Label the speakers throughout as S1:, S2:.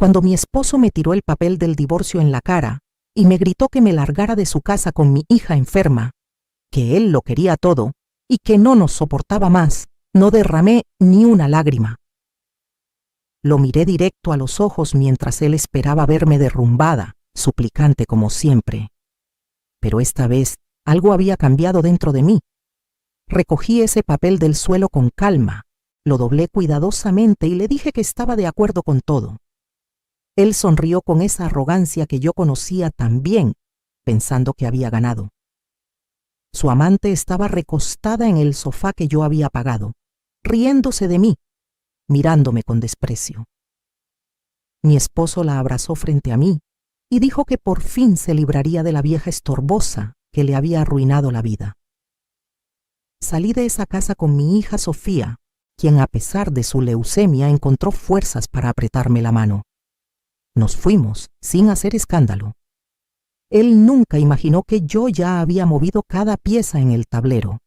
S1: cuando mi esposo me tiró el papel del divorcio en la cara y me gritó que me largara de su casa con mi hija enferma, que él lo quería todo y que no nos soportaba más, no derramé ni una lágrima. Lo miré directo a los ojos mientras él esperaba verme derrumbada, suplicante como siempre. Pero esta vez algo había cambiado dentro de mí. Recogí ese papel del suelo con calma, lo doblé cuidadosamente y le dije que estaba de acuerdo con todo. Él sonrió con esa arrogancia que yo conocía tan bien, pensando que había ganado. Su amante estaba recostada en el sofá que yo había pagado, riéndose de mí, mirándome con desprecio. Mi esposo la abrazó frente a mí y dijo que por fin se libraría de la vieja estorbosa que le había arruinado la vida. Salí de esa casa con mi hija Sofía, quien a pesar de su leucemia encontró fuerzas para apretarme la mano. Nos fuimos sin hacer escándalo. Él nunca imaginó que yo ya había movido cada pieza en el tablero.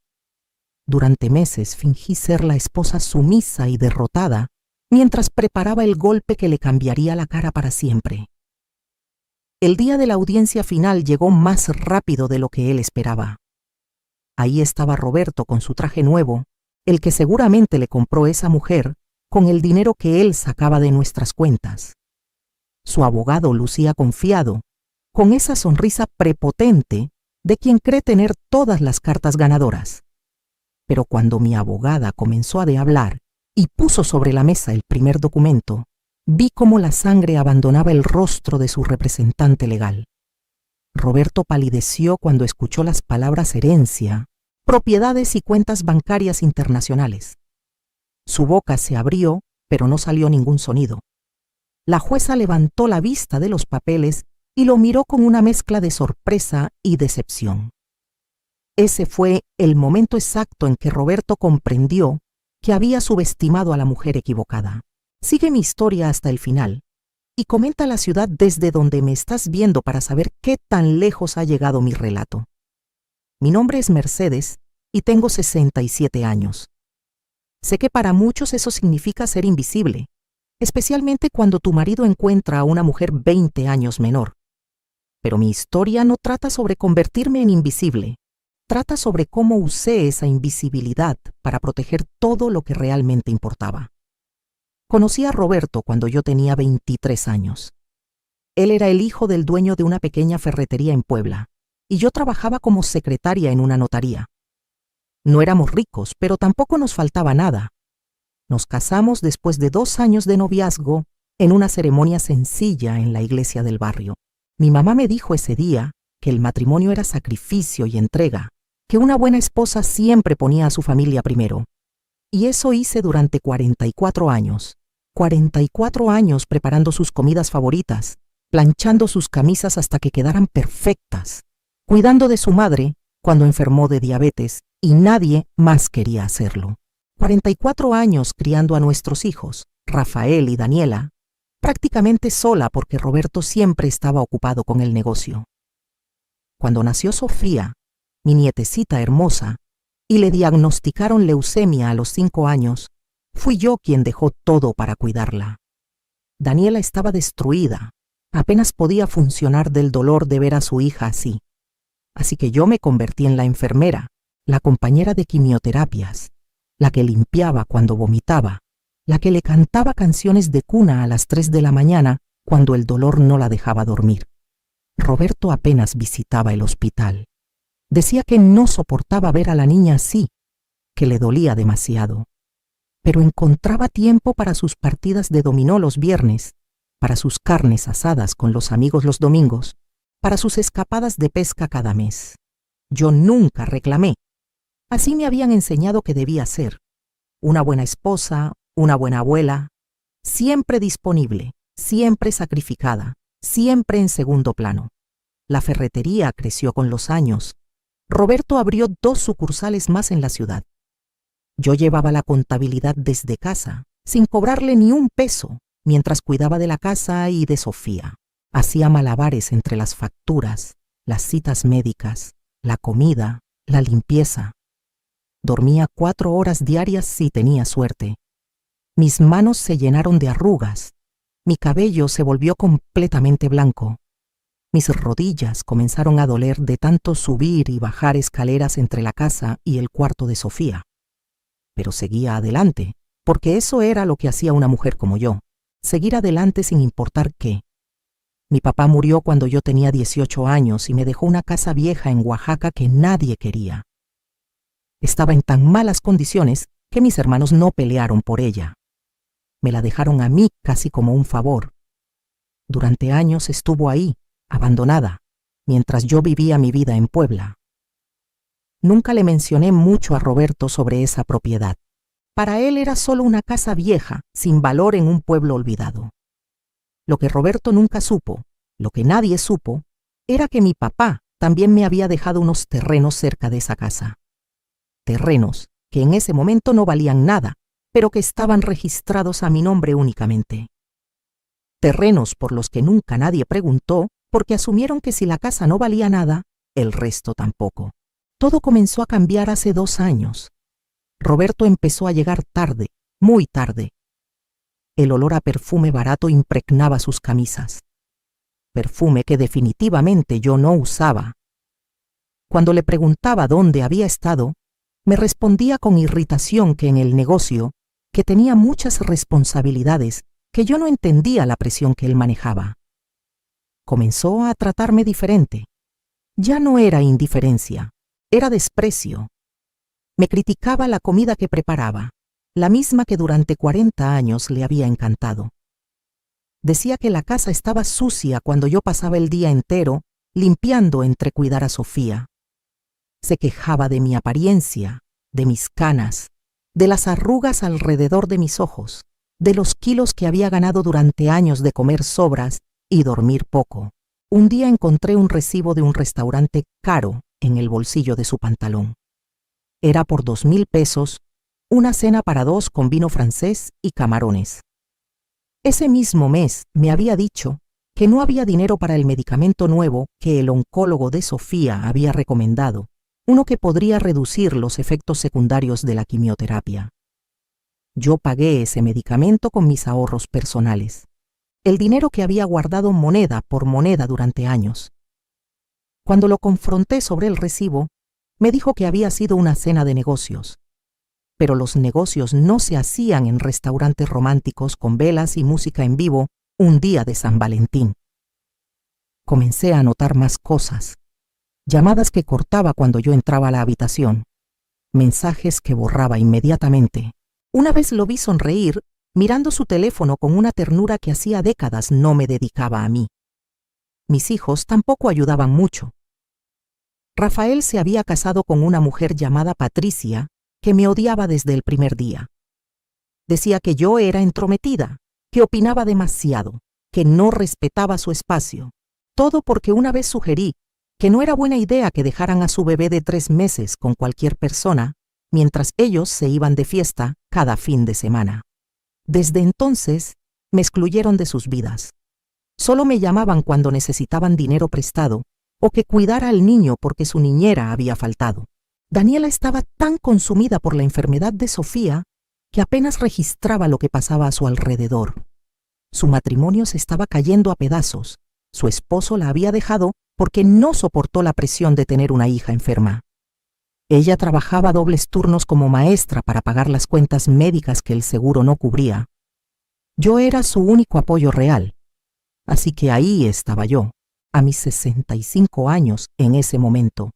S1: Durante meses fingí ser la esposa sumisa y derrotada, mientras preparaba el golpe que le cambiaría la cara para siempre. El día de la audiencia final llegó más rápido de lo que él esperaba. Ahí estaba Roberto con su traje nuevo, el que seguramente le compró esa mujer con el dinero que él sacaba de nuestras cuentas. Su abogado lucía confiado, con esa sonrisa prepotente de quien cree tener todas las cartas ganadoras. Pero cuando mi abogada comenzó a hablar y puso sobre la mesa el primer documento, vi cómo la sangre abandonaba el rostro de su representante legal. Roberto palideció cuando escuchó las palabras herencia, propiedades y cuentas bancarias internacionales. Su boca se abrió, pero no salió ningún sonido. La jueza levantó la vista de los papeles y lo miró con una mezcla de sorpresa y decepción. Ese fue el momento exacto en que Roberto comprendió que había subestimado a la mujer equivocada. Sigue mi historia hasta el final y comenta la ciudad desde donde me estás viendo para saber qué tan lejos ha llegado mi relato. Mi nombre es Mercedes y tengo 67 años. Sé que para muchos eso significa ser invisible, especialmente cuando tu marido encuentra a una mujer 20 años menor. Pero mi historia no trata sobre convertirme en invisible. Trata sobre cómo usé esa invisibilidad para proteger todo lo que realmente importaba. Conocí a Roberto cuando yo tenía 23 años. Él era el hijo del dueño de una pequeña ferretería en Puebla, y yo trabajaba como secretaria en una notaría. No éramos ricos, pero tampoco nos faltaba nada. Nos casamos después de 2 años de noviazgo en una ceremonia sencilla en la iglesia del barrio. Mi mamá me dijo ese día que el matrimonio era sacrificio y entrega, que una buena esposa siempre ponía a su familia primero. Y eso hice durante 44 años. 44 años preparando sus comidas favoritas, planchando sus camisas hasta que quedaran perfectas, cuidando de su madre cuando enfermó de diabetes y nadie más quería hacerlo. 44 años criando a nuestros hijos, Rafael y Daniela, prácticamente sola porque Roberto siempre estaba ocupado con el negocio. Cuando nació Sofía, mi nietecita hermosa, y le diagnosticaron leucemia a los 5 años, fui yo quien dejó todo para cuidarla. Daniela estaba destruida, apenas podía funcionar del dolor de ver a su hija así. Así que yo me convertí en la enfermera, la compañera de quimioterapias, la que limpiaba cuando vomitaba, la que le cantaba canciones de cuna a las 3 de la mañana cuando el dolor no la dejaba dormir. Roberto apenas visitaba el hospital. Decía que no soportaba ver a la niña así, que le dolía demasiado. Pero encontraba tiempo para sus partidas de dominó los viernes, para sus carnes asadas con los amigos los domingos, para sus escapadas de pesca cada mes. Yo nunca reclamé. Así me habían enseñado que debía ser. Una buena esposa, una buena abuela, siempre disponible, siempre sacrificada, siempre en segundo plano. La ferretería creció con los años. Roberto abrió 2 sucursales más en la ciudad. Yo llevaba la contabilidad desde casa, sin cobrarle ni un peso, mientras cuidaba de la casa y de Sofía. Hacía malabares entre las facturas, las citas médicas, la comida, la limpieza. Dormía 4 horas diarias si tenía suerte. Mis manos se llenaron de arrugas, Mi cabello se volvió completamente blanco. Mis rodillas comenzaron a doler de tanto subir y bajar escaleras entre la casa y el cuarto de Sofía. Pero seguía adelante, porque eso era lo que hacía una mujer como yo, seguir adelante sin importar qué. Mi papá murió cuando yo tenía 18 años y me dejó una casa vieja en Oaxaca que nadie quería. Estaba en tan malas condiciones que mis hermanos no pelearon por ella. Me la dejaron a mí casi como un favor. Durante años estuvo ahí, abandonada, mientras yo vivía mi vida en Puebla. Nunca le mencioné mucho a Roberto sobre esa propiedad. Para él era solo una casa vieja, sin valor en un pueblo olvidado. Lo que Roberto nunca supo, lo que nadie supo, era que mi papá también me había dejado unos terrenos cerca de esa casa. Terrenos que en ese momento no valían nada, pero que estaban registrados a mi nombre únicamente. Terrenos por los que nunca nadie preguntó, porque asumieron que si la casa no valía nada, el resto tampoco. Todo comenzó a cambiar hace 2 años. Roberto empezó a llegar tarde, muy tarde. El olor a perfume barato impregnaba sus camisas. Perfume que definitivamente yo no usaba. Cuando le preguntaba dónde había estado, me respondía con irritación que en el negocio, que tenía muchas responsabilidades, que yo no entendía la presión que él manejaba. Comenzó a tratarme diferente. Ya no era indiferencia, era desprecio. Me criticaba la comida que preparaba, la misma que durante 40 años le había encantado. Decía que la casa estaba sucia cuando yo pasaba el día entero limpiando entre cuidar a Sofía. Se quejaba de mi apariencia, de mis canas, de las arrugas alrededor de mis ojos, de los kilos que había ganado durante años de comer sobras y dormir poco. Un día encontré un recibo de un restaurante caro en el bolsillo de su pantalón. Era por 2,000 pesos, una cena para 2 con vino francés y camarones. Ese mismo mes me había dicho que no había dinero para el medicamento nuevo que el oncólogo de Sofía había recomendado, uno que podría reducir los efectos secundarios de la quimioterapia. Yo pagué ese medicamento con mis ahorros personales, el dinero que había guardado moneda por moneda durante años. Cuando lo confronté sobre el recibo, me dijo que había sido una cena de negocios. Pero los negocios no se hacían en restaurantes románticos con velas y música en vivo un día de San Valentín. Comencé a notar más cosas. Llamadas que cortaba cuando yo entraba a la habitación. Mensajes que borraba inmediatamente. Una vez lo vi sonreír, mirando su teléfono con una ternura que hacía décadas no me dedicaba a mí. Mis hijos tampoco ayudaban mucho. Rafael se había casado con una mujer llamada Patricia, que me odiaba desde el primer día. Decía que yo era entrometida, que opinaba demasiado, que no respetaba su espacio. Todo porque una vez sugerí que no era buena idea que dejaran a su bebé de 3 meses con cualquier persona, mientras ellos se iban de fiesta cada fin de semana. Desde entonces, me excluyeron de sus vidas. Solo me llamaban cuando necesitaban dinero prestado o que cuidara al niño porque su niñera había faltado. Daniela estaba tan consumida por la enfermedad de Sofía que apenas registraba lo que pasaba a su alrededor. Su matrimonio se estaba cayendo a pedazos. Su esposo la había dejado porque no soportó la presión de tener una hija enferma. Ella trabajaba dobles turnos como maestra para pagar las cuentas médicas que el seguro no cubría. Yo era su único apoyo real. Así que ahí estaba yo, a mis 65 años en ese momento,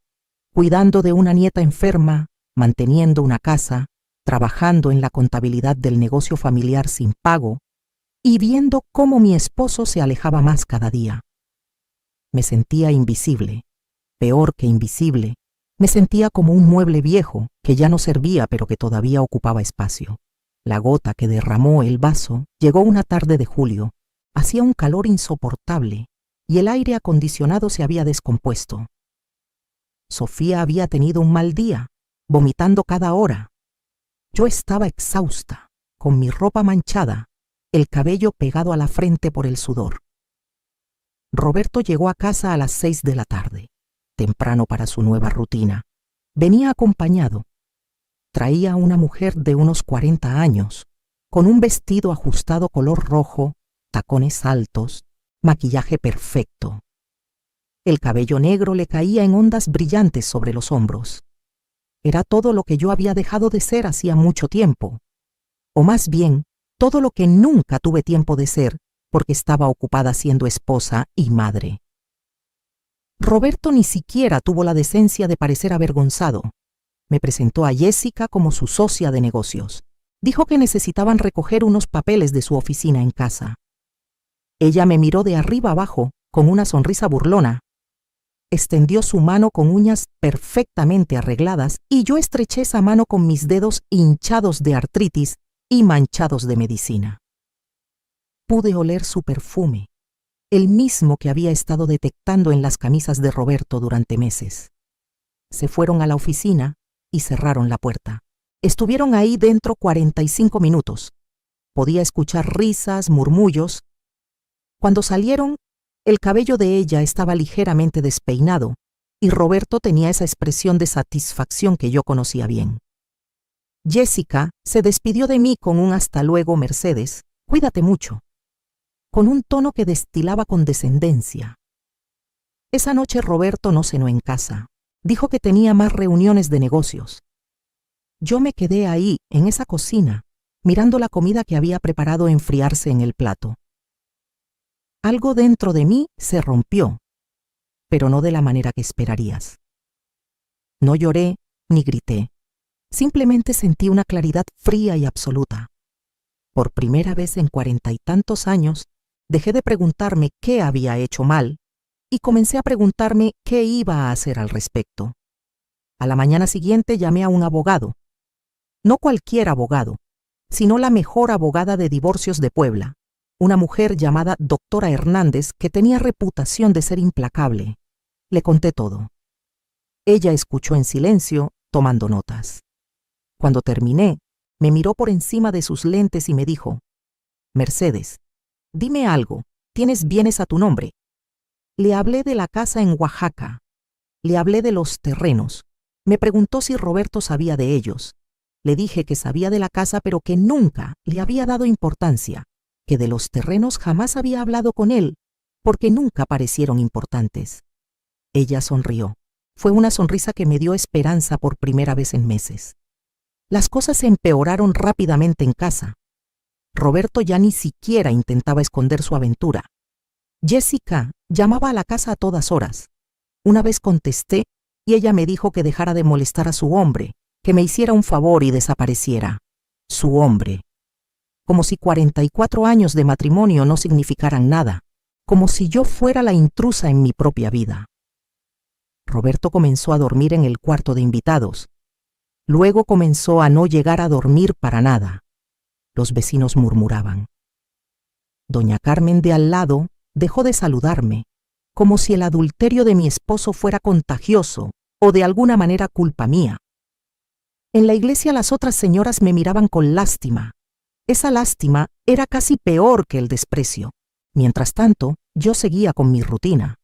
S1: cuidando de una nieta enferma, manteniendo una casa, trabajando en la contabilidad del negocio familiar sin pago y viendo cómo mi esposo se alejaba más cada día. Me sentía invisible, peor que invisible. Me sentía como un mueble viejo que ya no servía pero que todavía ocupaba espacio. La gota que derramó el vaso llegó una tarde de julio. Hacía un calor insoportable y el aire acondicionado se había descompuesto. Sofía había tenido un mal día, vomitando cada hora. Yo estaba exhausta, con mi ropa manchada, el cabello pegado a la frente por el sudor. Roberto llegó a casa a las 6 de la tarde, temprano para su nueva rutina. Venía acompañado. Traía a una mujer de unos 40 años, con un vestido ajustado color rojo tacones altos, maquillaje perfecto. El cabello negro le caía en ondas brillantes sobre los hombros. Era todo lo que yo había dejado de ser hacía mucho tiempo, o más bien, todo lo que nunca tuve tiempo de ser porque estaba ocupada siendo esposa y madre. Roberto ni siquiera tuvo la decencia de parecer avergonzado. Me presentó a Jessica como su socia de negocios. Dijo que necesitaban recoger unos papeles de su oficina en casa. Ella me miró de arriba abajo con una sonrisa burlona. Extendió su mano con uñas perfectamente arregladas y yo estreché esa mano con mis dedos hinchados de artritis y manchados de medicina. Pude oler su perfume, el mismo que había estado detectando en las camisas de Roberto durante meses. Se fueron a la oficina y cerraron la puerta. Estuvieron ahí dentro 45 minutos. Podía escuchar risas, murmullos. Cuando salieron, el cabello de ella estaba ligeramente despeinado y Roberto tenía esa expresión de satisfacción que yo conocía bien. Jessica se despidió de mí con un hasta luego, Mercedes, cuídate mucho, con un tono que destilaba condescendencia. Esa noche Roberto no cenó en casa. Dijo que tenía más reuniones de negocios. Yo me quedé ahí, en esa cocina, mirando la comida que había preparado enfriarse en el plato. Algo dentro de mí se rompió, pero no de la manera que esperarías. No lloré ni grité. Simplemente sentí una claridad fría y absoluta. Por primera vez en 40 y tantos años, dejé de preguntarme qué había hecho mal y comencé a preguntarme qué iba a hacer al respecto. A la mañana siguiente llamé a un abogado. No cualquier abogado, sino la mejor abogada de divorcios de Puebla, una mujer llamada Doctora Hernández que tenía reputación de ser implacable. Le conté todo. Ella escuchó en silencio, tomando notas. Cuando terminé, me miró por encima de sus lentes y me dijo: Mercedes, dime algo, ¿tienes bienes a tu nombre? Le hablé de la casa en Oaxaca. Le hablé de los terrenos. Me preguntó si Roberto sabía de ellos. Le dije que sabía de la casa pero que nunca le había dado importancia, que de los terrenos jamás había hablado con él, porque nunca parecieron importantes. Ella sonrió. Fue una sonrisa que me dio esperanza por primera vez en meses. Las cosas se empeoraron rápidamente en casa. Roberto ya ni siquiera intentaba esconder su aventura. Jessica llamaba a la casa a todas horas. Una vez contesté y ella me dijo que dejara de molestar a su hombre, que me hiciera un favor y desapareciera. Su hombre. Como si 44 años de matrimonio no significaran nada, como si yo fuera la intrusa en mi propia vida. Roberto comenzó a dormir en el cuarto de invitados. Luego comenzó a no llegar a dormir para nada. Los vecinos murmuraban. Doña Carmen de al lado dejó de saludarme, como si el adulterio de mi esposo fuera contagioso o de alguna manera culpa mía. En la iglesia las otras señoras me miraban con lástima. Esa lástima era casi peor que el desprecio. Mientras tanto, yo seguía con mi rutina.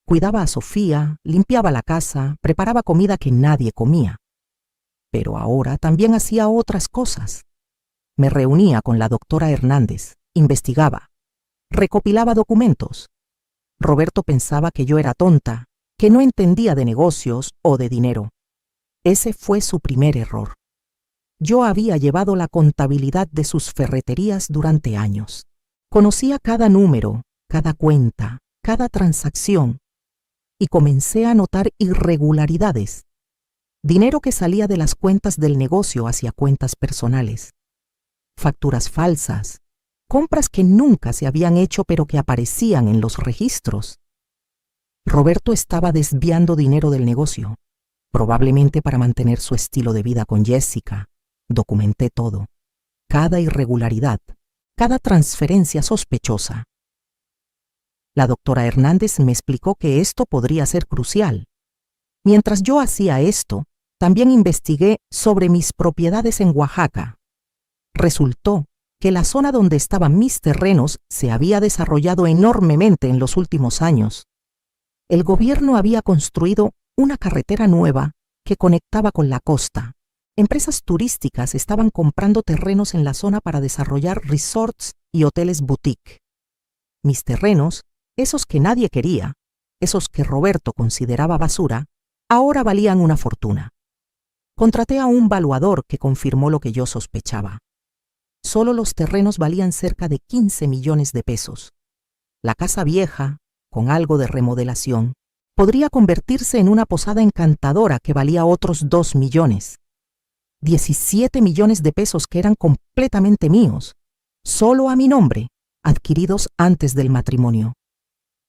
S1: Cuidaba a Sofía, limpiaba la casa, preparaba comida que nadie comía. Pero ahora también hacía otras cosas. Me reunía con la doctora Hernández, investigaba, recopilaba documentos. Roberto pensaba que yo era tonta, que no entendía de negocios o de dinero. Ese fue su primer error. Yo había llevado la contabilidad de sus ferreterías durante años. Conocía cada número, cada cuenta, cada transacción, y comencé a notar irregularidades. Dinero que salía de las cuentas del negocio hacia cuentas personales. Facturas falsas, compras que nunca se habían hecho pero que aparecían en los registros. Roberto estaba desviando dinero del negocio, probablemente para mantener su estilo de vida con Jessica. Documenté todo, cada irregularidad, cada transferencia sospechosa. La doctora Hernández me explicó que esto podría ser crucial. Mientras yo hacía esto, también investigué sobre mis propiedades en Oaxaca. Resultó que la zona donde estaban mis terrenos se había desarrollado enormemente en los últimos años. El gobierno había construido una carretera nueva que conectaba con la costa. Empresas turísticas estaban comprando terrenos en la zona para desarrollar resorts y hoteles boutique. Mis terrenos, esos que nadie quería, esos que Roberto consideraba basura, ahora valían una fortuna. Contraté a un valuador que confirmó lo que yo sospechaba. Solo los terrenos valían cerca de 15 millones de pesos. La casa vieja, con algo de remodelación, podría convertirse en una posada encantadora que valía otros 2 millones. 17 millones de pesos que eran completamente míos, solo a mi nombre, adquiridos antes del matrimonio.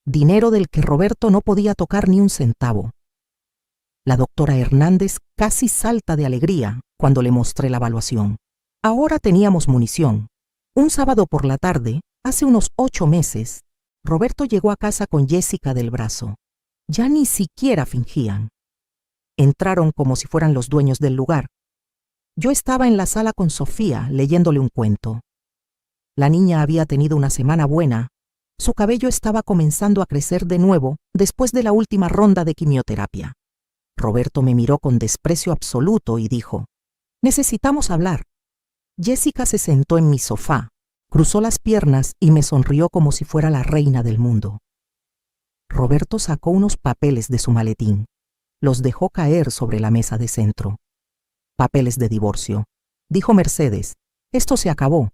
S1: Dinero del que Roberto no podía tocar ni un centavo. La doctora Hernández casi salta de alegría cuando le mostré la evaluación. Ahora teníamos munición. Un sábado por la tarde, hace unos 8 meses, Roberto llegó a casa con Jessica del brazo. Ya ni siquiera fingían. Entraron como si fueran los dueños del lugar. Yo estaba en la sala con Sofía leyéndole un cuento. La niña había tenido una semana buena. Su cabello estaba comenzando a crecer de nuevo después de la última ronda de quimioterapia. Roberto me miró con desprecio absoluto y dijo: «Necesitamos hablar». Jessica se sentó en mi sofá, cruzó las piernas y me sonrió como si fuera la reina del mundo. Roberto sacó unos papeles de su maletín. Los dejó caer sobre la mesa de centro. «Papeles de divorcio», dijo Mercedes. «Esto se acabó.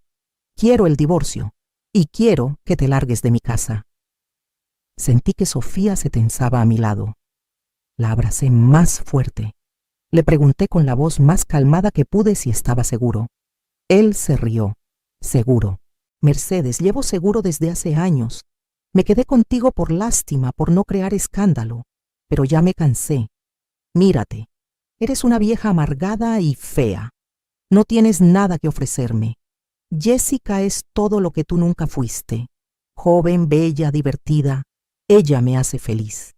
S1: Quiero el divorcio y quiero que te largues de mi casa». Sentí que Sofía se tensaba a mi lado. La abracé más fuerte. Le pregunté con la voz más calmada que pude si estaba seguro. Él se rió. «Seguro. Mercedes, llevo seguro desde hace años. Me quedé contigo por lástima, por no crear escándalo. Pero ya me cansé. Mírate. Eres una vieja amargada y fea. No tienes nada que ofrecerme. Jessica es todo lo que tú nunca fuiste. Joven, bella, divertida. Ella me hace feliz».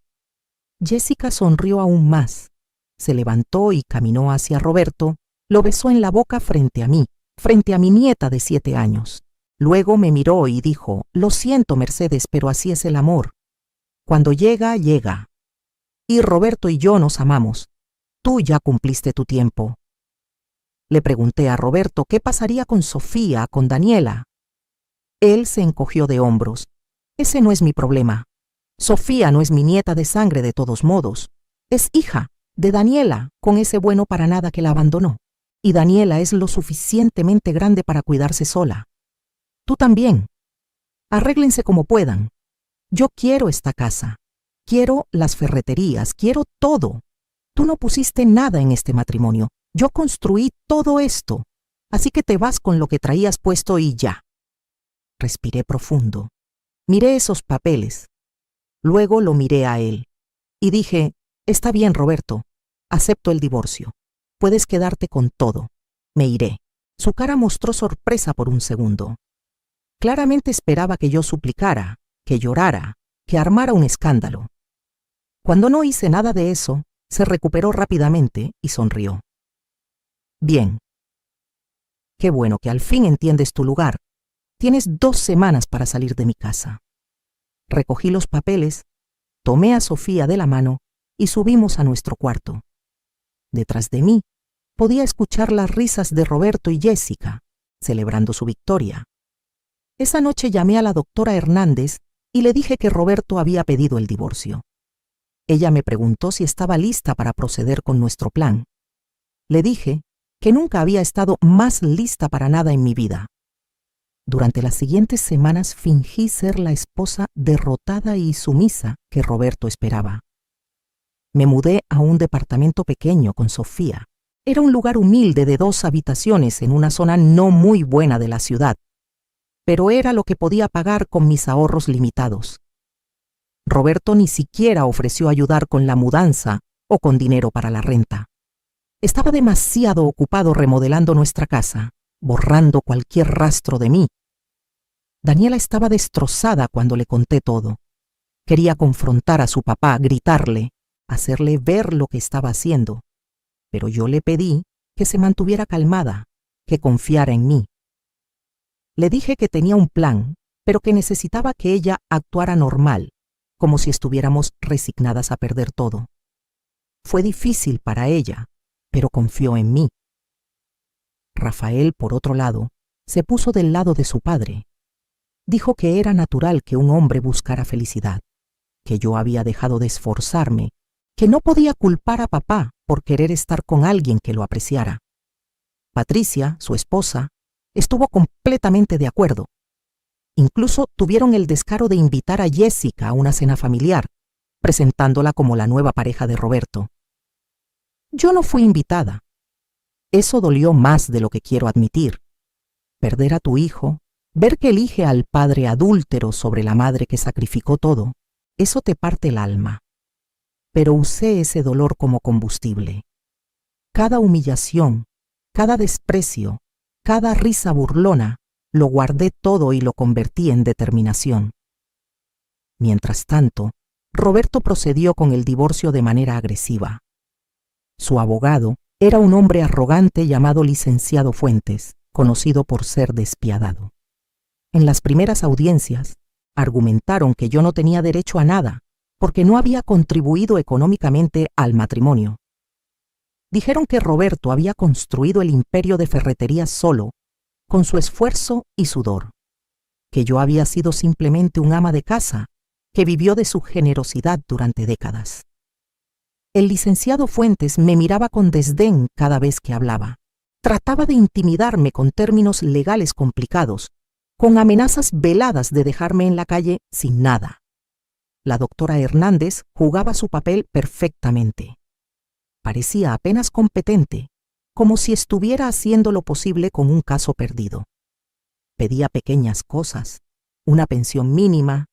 S1: Jessica sonrió aún más. Se levantó y caminó hacia Roberto. Lo besó en la boca frente a mí, frente a mi nieta de 7 años. Luego me miró y dijo: «Lo siento, Mercedes, pero así es el amor. Cuando llega, llega. Y Roberto y yo nos amamos. Tú ya cumpliste tu tiempo». Le pregunté a Roberto qué pasaría con Sofía, con Daniela. Él se encogió de hombros. «Ese no es mi problema. Sofía no es mi nieta de sangre de todos modos. Es hija de Daniela, con ese bueno para nada que la abandonó. Y Daniela es lo suficientemente grande para cuidarse sola. Tú también. Arréglense como puedan. Yo quiero esta casa. Quiero las ferreterías. Quiero todo. Tú no pusiste nada en este matrimonio. Yo construí todo esto. Así que te vas con lo que traías puesto y ya». Respiré profundo. Miré esos papeles. Luego lo miré a él. Y dije: «Está bien, Roberto. Acepto el divorcio. Puedes quedarte con todo. Me iré». Su cara mostró sorpresa por un segundo. Claramente esperaba que yo suplicara, que llorara, que armara un escándalo. Cuando no hice nada de eso, se recuperó rápidamente y sonrió. «Bien. Qué bueno que al fin entiendes tu lugar. Tienes 2 semanas para salir de mi casa». Recogí los papeles, tomé a Sofía de la mano y subimos a nuestro cuarto. Detrás de mí podía escuchar las risas de Roberto y Jessica, celebrando su victoria. Esa noche llamé a la doctora Hernández y le dije que Roberto había pedido el divorcio. Ella me preguntó si estaba lista para proceder con nuestro plan. Le dije que nunca había estado más lista para nada en mi vida. Durante las siguientes semanas fingí ser la esposa derrotada y sumisa que Roberto esperaba. Me mudé a un departamento pequeño con Sofía. Era un lugar humilde de 2 habitaciones en una zona no muy buena de la ciudad, pero era lo que podía pagar con mis ahorros limitados. Roberto ni siquiera ofreció ayudar con la mudanza o con dinero para la renta. Estaba demasiado ocupado remodelando nuestra casa, borrando cualquier rastro de mí. Daniela estaba destrozada cuando le conté todo. Quería confrontar a su papá, gritarle, hacerle ver lo que estaba haciendo. Pero yo le pedí que se mantuviera calmada, que confiara en mí. Le dije que tenía un plan, pero que necesitaba que ella actuara normal, como si estuviéramos resignadas a perder todo. Fue difícil para ella, pero confió en mí. Rafael, por otro lado, se puso del lado de su padre. Dijo que era natural que un hombre buscara felicidad, que yo había dejado de esforzarme, que no podía culpar a papá por querer estar con alguien que lo apreciara. Patricia, su esposa, estuvo completamente de acuerdo. Incluso tuvieron el descaro de invitar a Jessica a una cena familiar, presentándola como la nueva pareja de Roberto. Yo no fui invitada. Eso dolió más de lo que quiero admitir. Perder a tu hijo, ver que elige al padre adúltero sobre la madre que sacrificó todo, eso te parte el alma. Pero usé ese dolor como combustible. Cada humillación, cada desprecio, cada risa burlona, lo guardé todo y lo convertí en determinación. Mientras tanto, Roberto procedió con el divorcio de manera agresiva. Su abogado era un hombre arrogante llamado licenciado Fuentes, conocido por ser despiadado. En las primeras audiencias, argumentaron que yo no tenía derecho a nada, porque no había contribuido económicamente al matrimonio. Dijeron que Roberto había construido el imperio de ferreterías solo, con su esfuerzo y sudor, que yo había sido simplemente un ama de casa, que vivió de su generosidad durante décadas. El licenciado Fuentes me miraba con desdén cada vez que hablaba. Trataba de intimidarme con términos legales complicados, con amenazas veladas de dejarme en la calle sin nada. La doctora Hernández jugaba su papel perfectamente. Parecía apenas competente, como si estuviera haciendo lo posible con un caso perdido. Pedía pequeñas cosas, una pensión mínima,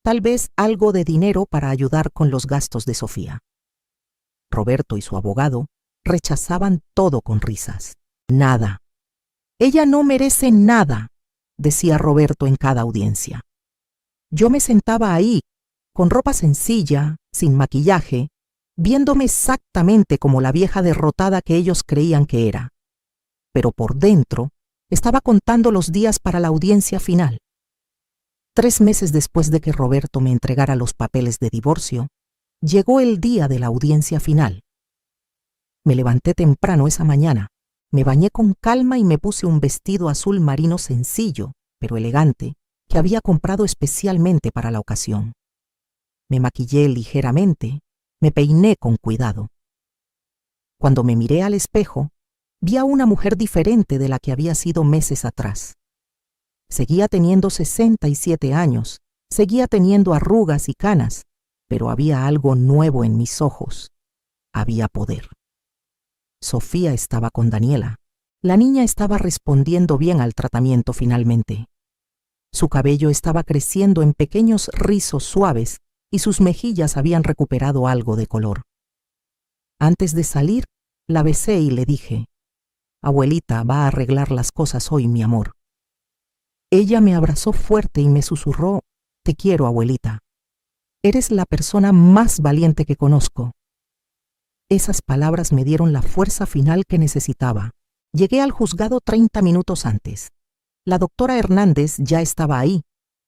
S1: tal vez algo de dinero para ayudar con los gastos de Sofía. Roberto y su abogado rechazaban todo con risas. Nada. Ella no merece nada, decía Roberto en cada audiencia. Yo me sentaba ahí, con ropa sencilla, sin maquillaje, viéndome exactamente como la vieja derrotada que ellos creían que era. Pero por dentro, estaba contando los días para la audiencia final. 3 meses después de que Roberto me entregara los papeles de divorcio, llegó el día de la audiencia final. Me levanté temprano esa mañana, me bañé con calma y me puse un vestido azul marino sencillo, pero elegante, que había comprado especialmente para la ocasión. Me maquillé ligeramente, me peiné con cuidado. Cuando me miré al espejo, vi a una mujer diferente de la que había sido meses atrás. Seguía teniendo 67 años, seguía teniendo arrugas y canas, pero había algo nuevo en mis ojos. Había poder. Sofía estaba con Daniela. La niña estaba respondiendo bien al tratamiento finalmente. Su cabello estaba creciendo en pequeños rizos suaves y sus mejillas habían recuperado algo de color. Antes de salir, la besé y le dije: «Abuelita va a arreglar las cosas hoy, mi amor». Ella me abrazó fuerte y me susurró: «Te quiero, abuelita. Eres la persona más valiente que conozco». Esas palabras me dieron la fuerza final que necesitaba. Llegué al juzgado 30 minutos antes. La doctora Hernández ya estaba ahí,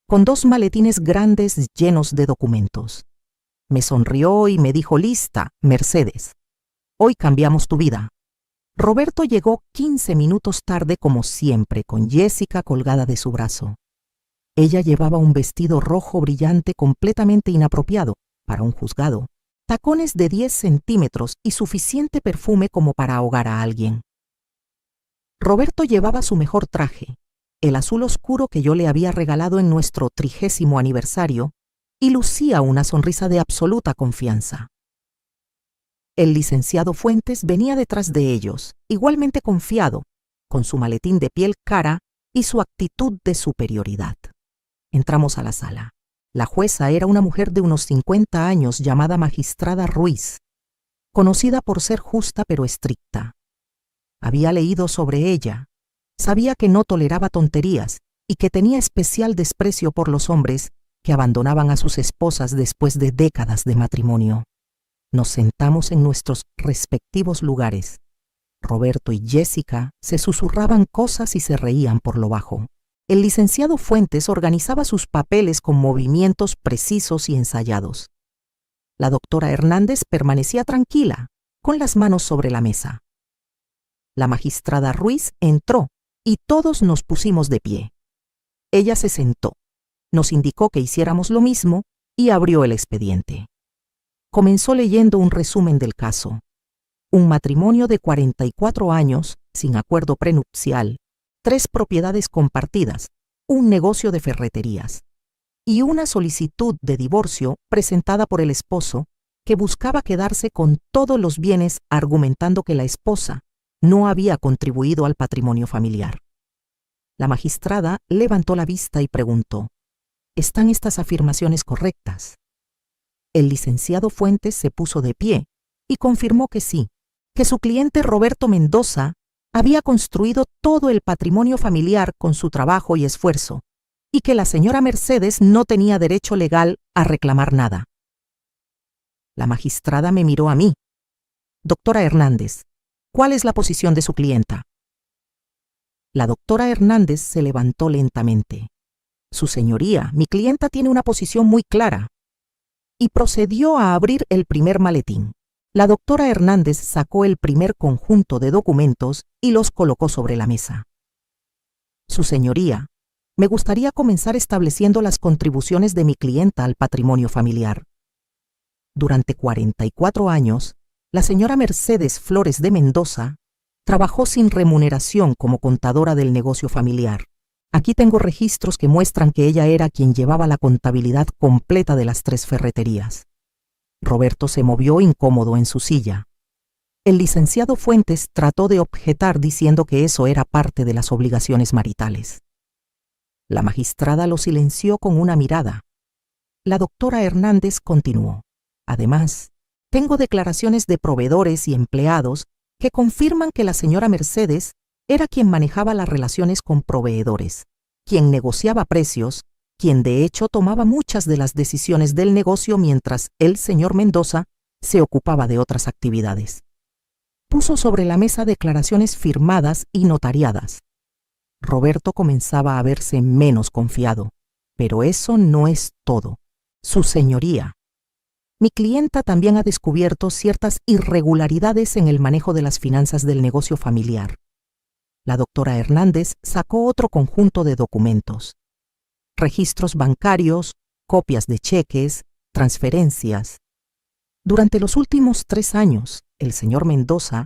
S1: con 2 maletines grandes llenos de documentos. Me sonrió y me dijo: «Lista, Mercedes. Hoy cambiamos tu vida». Roberto llegó 15 minutos tarde como siempre, con Jessica colgada de su brazo. Ella llevaba un vestido rojo brillante completamente inapropiado para un juzgado, tacones de 10 centímetros y suficiente perfume como para ahogar a alguien. Roberto llevaba su mejor traje, el azul oscuro que yo le había regalado en nuestro 30º aniversario, y lucía una sonrisa de absoluta confianza. El licenciado Fuentes venía detrás de ellos, igualmente confiado, con su maletín de piel cara y su actitud de superioridad. Entramos a la sala. La jueza era una mujer de unos 50 años llamada Magistrada Ruiz, conocida por ser justa pero estricta. Había leído sobre ella, sabía que no toleraba tonterías y que tenía especial desprecio por los hombres que abandonaban a sus esposas después de décadas de matrimonio. Nos sentamos en nuestros respectivos lugares. Roberto y Jessica se susurraban cosas y se reían por lo bajo. El licenciado Fuentes organizaba sus papeles con movimientos precisos y ensayados. La doctora Hernández permanecía tranquila, con las manos sobre la mesa. La magistrada Ruiz entró y todos nos pusimos de pie. Ella se sentó, Nos indicó que hiciéramos lo mismo y abrió el expediente. Comenzó leyendo un resumen del caso. Un matrimonio de 44 años, sin acuerdo prenupcial, 3 propiedades compartidas, un negocio de ferreterías y una solicitud de divorcio presentada por el esposo que buscaba quedarse con todos los bienes argumentando que la esposa no había contribuido al patrimonio familiar. La magistrada levantó la vista y preguntó: ¿están estas afirmaciones correctas? El licenciado Fuentes se puso de pie y confirmó que sí, que su cliente Roberto Mendoza había construido todo el patrimonio familiar con su trabajo y esfuerzo, y que la señora Mercedes no tenía derecho legal a reclamar nada. La magistrada me miró a mí. Doctora Hernández, ¿cuál es la posición de su clienta? La doctora Hernández se levantó lentamente. Su señoría, mi clienta tiene una posición muy clara. Y procedió a abrir el primer maletín. La doctora Hernández sacó el primer conjunto de documentos y los colocó sobre la mesa. Su señoría, me gustaría comenzar estableciendo las contribuciones de mi clienta al patrimonio familiar. Durante 44 años, la señora Mercedes Flores de Mendoza trabajó sin remuneración como contadora del negocio familiar. Aquí tengo registros que muestran que ella era quien llevaba la contabilidad completa de las 3 ferreterías. Roberto se movió incómodo en su silla. El licenciado Fuentes trató de objetar diciendo que eso era parte de las obligaciones maritales. La magistrada lo silenció con una mirada. La doctora Hernández continuó: además, tengo declaraciones de proveedores y empleados que confirman que la señora Mercedes era quien manejaba las relaciones con proveedores, quien negociaba precios, quien de hecho tomaba muchas de las decisiones del negocio mientras el señor Mendoza se ocupaba de otras actividades. Puso sobre la mesa declaraciones firmadas y notariadas. Roberto comenzaba a verse menos confiado, pero eso no es todo. Su señoría, mi clienta también ha descubierto ciertas irregularidades en el manejo de las finanzas del negocio familiar. La doctora Hernández sacó otro conjunto de documentos: registros bancarios, copias de cheques, transferencias. Durante los últimos 3 años, el señor Mendoza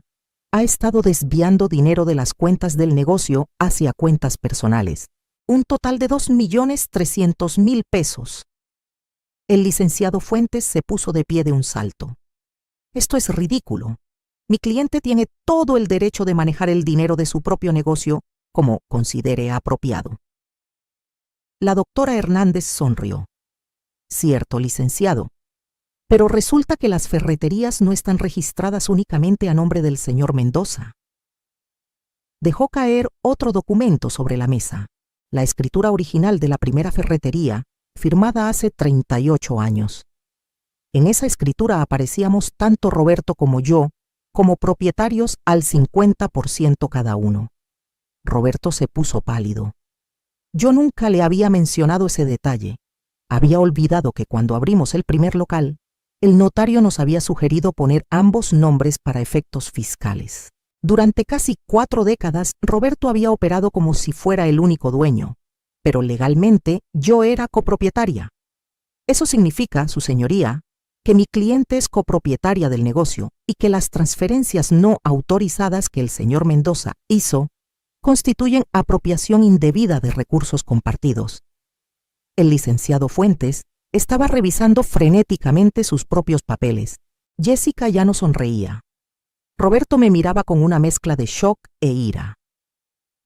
S1: ha estado desviando dinero de las cuentas del negocio hacia cuentas personales, un total de 2.300.000 pesos. El licenciado Fuentes se puso de pie de un salto. Esto es ridículo. Mi cliente tiene todo el derecho de manejar el dinero de su propio negocio como considere apropiado. La doctora Hernández sonrió. Cierto, licenciado, pero resulta que las ferreterías no están registradas únicamente a nombre del señor Mendoza. Dejó caer otro documento sobre la mesa, la escritura original de la primera ferretería, firmada hace 38 años. En esa escritura aparecíamos tanto Roberto como yo, como propietarios al 50% cada uno. Roberto se puso pálido. Yo nunca le había mencionado ese detalle. Había olvidado que cuando abrimos el primer local, el notario nos había sugerido poner ambos nombres para efectos fiscales. Durante casi 4 décadas, Roberto había operado como si fuera el único dueño, pero legalmente yo era copropietaria. Eso significa, su señoría, que mi cliente es copropietaria del negocio y que las transferencias no autorizadas que el señor Mendoza hizo constituyen apropiación indebida de recursos compartidos. El licenciado Fuentes estaba revisando frenéticamente sus propios papeles. Jessica ya no sonreía. Roberto me miraba con una mezcla de shock e ira.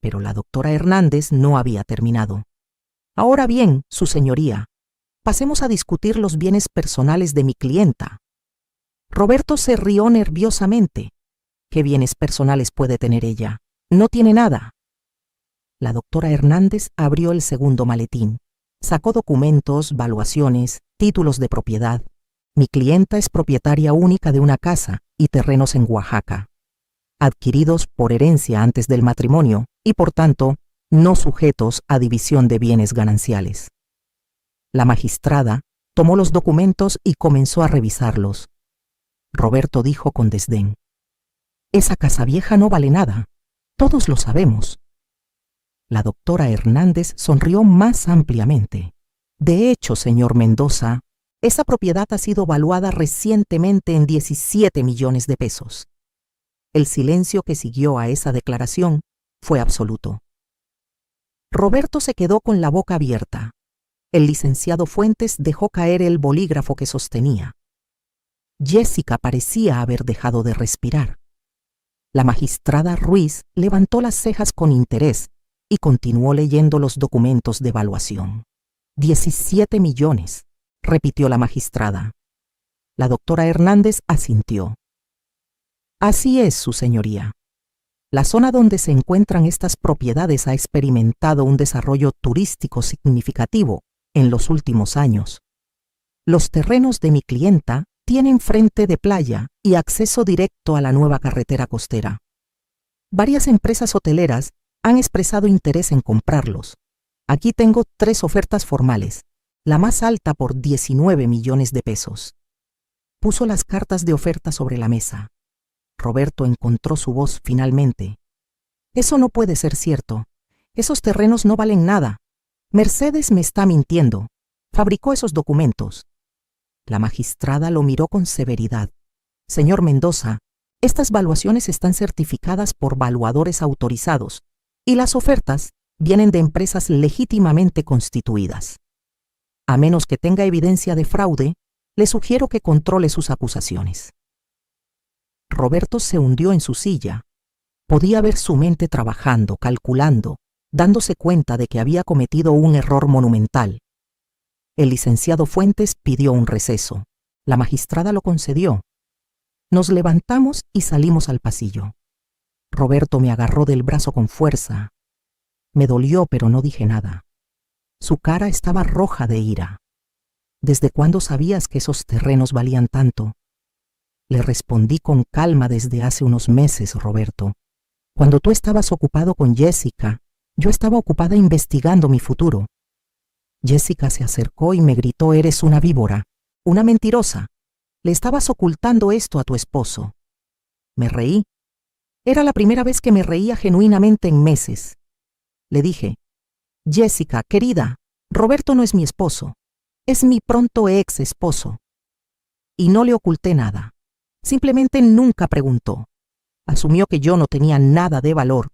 S1: Pero la doctora Hernández no había terminado. Ahora bien, su señoría, pasemos a discutir los bienes personales de mi clienta. Roberto se rió nerviosamente. ¿Qué bienes personales puede tener ella? No tiene nada. La doctora Hernández abrió el segundo maletín. Sacó documentos, valuaciones, títulos de propiedad. Mi clienta es propietaria única de una casa y terrenos en Oaxaca, adquiridos por herencia antes del matrimonio y, por tanto, no sujetos a división de bienes gananciales. La magistrada tomó los documentos y comenzó a revisarlos. Roberto dijo con desdén: «Esa casa vieja no vale nada. Todos lo sabemos». La doctora Hernández sonrió más ampliamente. De hecho, señor Mendoza, esa propiedad ha sido valuada recientemente en 17 millones de pesos. El silencio que siguió a esa declaración fue absoluto. Roberto se quedó con la boca abierta. El licenciado Fuentes dejó caer el bolígrafo que sostenía. Jessica parecía haber dejado de respirar. La magistrada Ruiz levantó las cejas con interés y continuó leyendo los documentos de evaluación. 17 millones, repitió la magistrada. La doctora Hernández asintió. Así es, su señoría. La zona donde se encuentran estas propiedades ha experimentado un desarrollo turístico significativo en los últimos años. Los terrenos de mi clienta tienen frente de playa y acceso directo a la nueva carretera costera. Varias empresas hoteleras han expresado interés en comprarlos. Aquí tengo 3 ofertas formales, la más alta por 19 millones de pesos. Puso las cartas de oferta sobre la mesa. Roberto encontró su voz finalmente. Eso no puede ser cierto. Esos terrenos no valen nada. Mercedes me está mintiendo. Fabricó esos documentos. La magistrada lo miró con severidad. Señor Mendoza, estas valuaciones están certificadas por valuadores autorizados y las ofertas vienen de empresas legítimamente constituidas. A menos que tenga evidencia de fraude, le sugiero que controle sus acusaciones. Roberto se hundió en su silla. Podía ver su mente trabajando, calculando, dándose cuenta de que había cometido un error monumental. El licenciado Fuentes pidió un receso. La magistrada lo concedió. Nos levantamos y salimos al pasillo. Roberto me agarró del brazo con fuerza. Me dolió, pero no dije nada. Su cara estaba roja de ira. ¿Desde cuándo sabías que esos terrenos valían tanto? Le respondí con calma desde hace unos meses, Roberto. Cuando tú estabas ocupado con Jessica, yo estaba ocupada investigando mi futuro. Jessica se acercó y me gritó: eres una víbora, una mentirosa. Le estabas ocultando esto a tu esposo. Me reí. Era la primera vez que me reía genuinamente en meses. Le dije: Jessica, querida, Roberto no es mi esposo, es mi pronto ex esposo. Y no le oculté nada. Simplemente nunca preguntó. Asumió que yo no tenía nada de valor,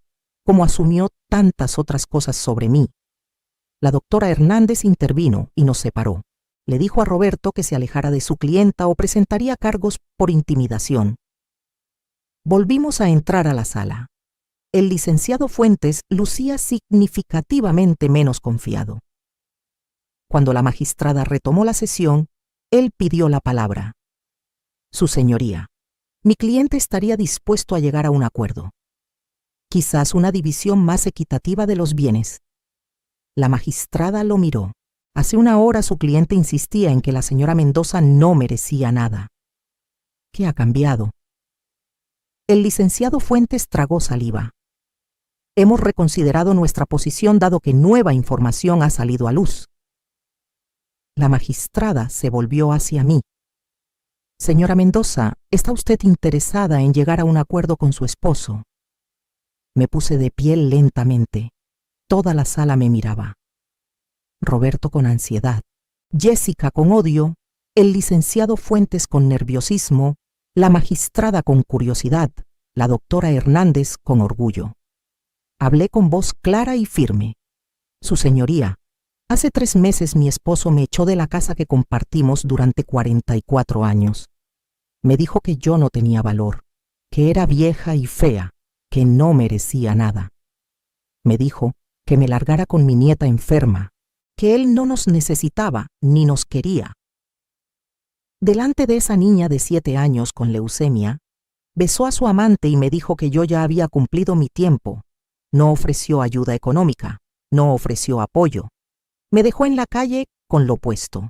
S1: como asumió tantas otras cosas sobre mí. La doctora Hernández intervino y nos separó. Le dijo a Roberto que se alejara de su clienta o presentaría cargos por intimidación. Volvimos a entrar a la sala. El licenciado Fuentes lucía significativamente menos confiado. Cuando la magistrada retomó la sesión, él pidió la palabra. Su señoría, mi cliente estaría dispuesto a llegar a un acuerdo. Quizás una división más equitativa de los bienes. La magistrada lo miró. Hace una hora su cliente insistía en que la señora Mendoza no merecía nada. ¿Qué ha cambiado? El licenciado Fuentes tragó saliva. Hemos reconsiderado nuestra posición dado que nueva información ha salido a luz. La magistrada se volvió hacia mí. Señora Mendoza, ¿está usted interesada en llegar a un acuerdo con su esposo? Me puse de pie lentamente. Toda la sala me miraba. Roberto con ansiedad, Jessica con odio, el licenciado Fuentes con nerviosismo, la magistrada con curiosidad, la doctora Hernández con orgullo. Hablé con voz clara y firme. Su señoría, hace 3 meses mi esposo me echó de la casa que compartimos durante 44 años. Me dijo que yo no tenía valor, que era vieja y fea, que no merecía nada. Me dijo que me largara con mi nieta enferma, que él no nos necesitaba ni nos quería. Delante de esa niña de 7 años con leucemia, besó a su amante y me dijo que yo ya había cumplido mi tiempo. No ofreció ayuda económica, no ofreció apoyo. Me dejó en la calle con lo puesto.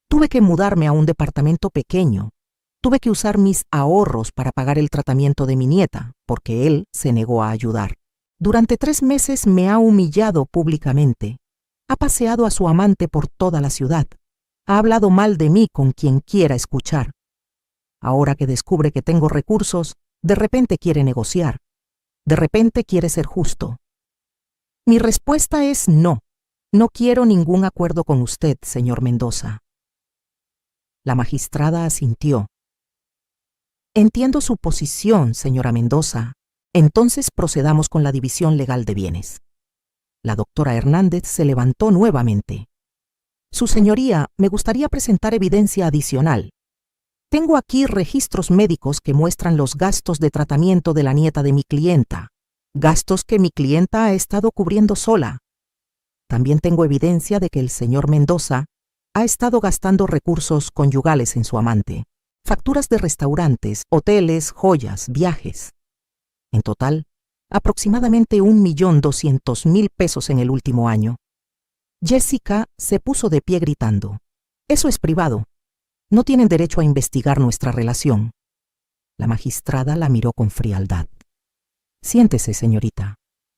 S1: Tuve que mudarme a un departamento pequeño. Tuve que usar mis ahorros para pagar el tratamiento de mi nieta, porque él se negó a ayudar. Durante 3 meses me ha humillado públicamente. Ha paseado a su amante por toda la ciudad. Ha hablado mal de mí con quien quiera escuchar. Ahora que descubre que tengo recursos, de repente quiere negociar. De repente quiere ser justo. Mi respuesta es no. No quiero ningún acuerdo con usted, señor Mendoza. La magistrada asintió. Entiendo su posición, señora Mendoza. Entonces procedamos con la división legal de bienes. La doctora Hernández se levantó nuevamente. Su señoría, me gustaría presentar evidencia adicional. Tengo aquí registros médicos que muestran los gastos de tratamiento de la nieta de mi clienta, gastos que mi clienta ha estado cubriendo sola. También tengo evidencia de que el señor Mendoza ha estado gastando recursos conyugales en su amante, facturas de restaurantes, hoteles, joyas, viajes. En total, aproximadamente 1.200.000 pesos en el último año. Jessica se puso de pie gritando: «Eso es privado. No tienen derecho a investigar nuestra relación». La magistrada la miró con frialdad. «Siéntese, señorita.